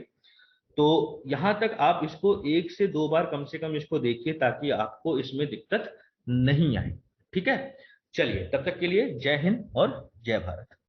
तो यहां तक आप इसको 1 से 2 बार कम से कम इसको देखिए ताकि आपको इसमें दिक्कत नहीं आए। ठीक है, चलिए तब तक के लिए जय हिंद और जय भारत।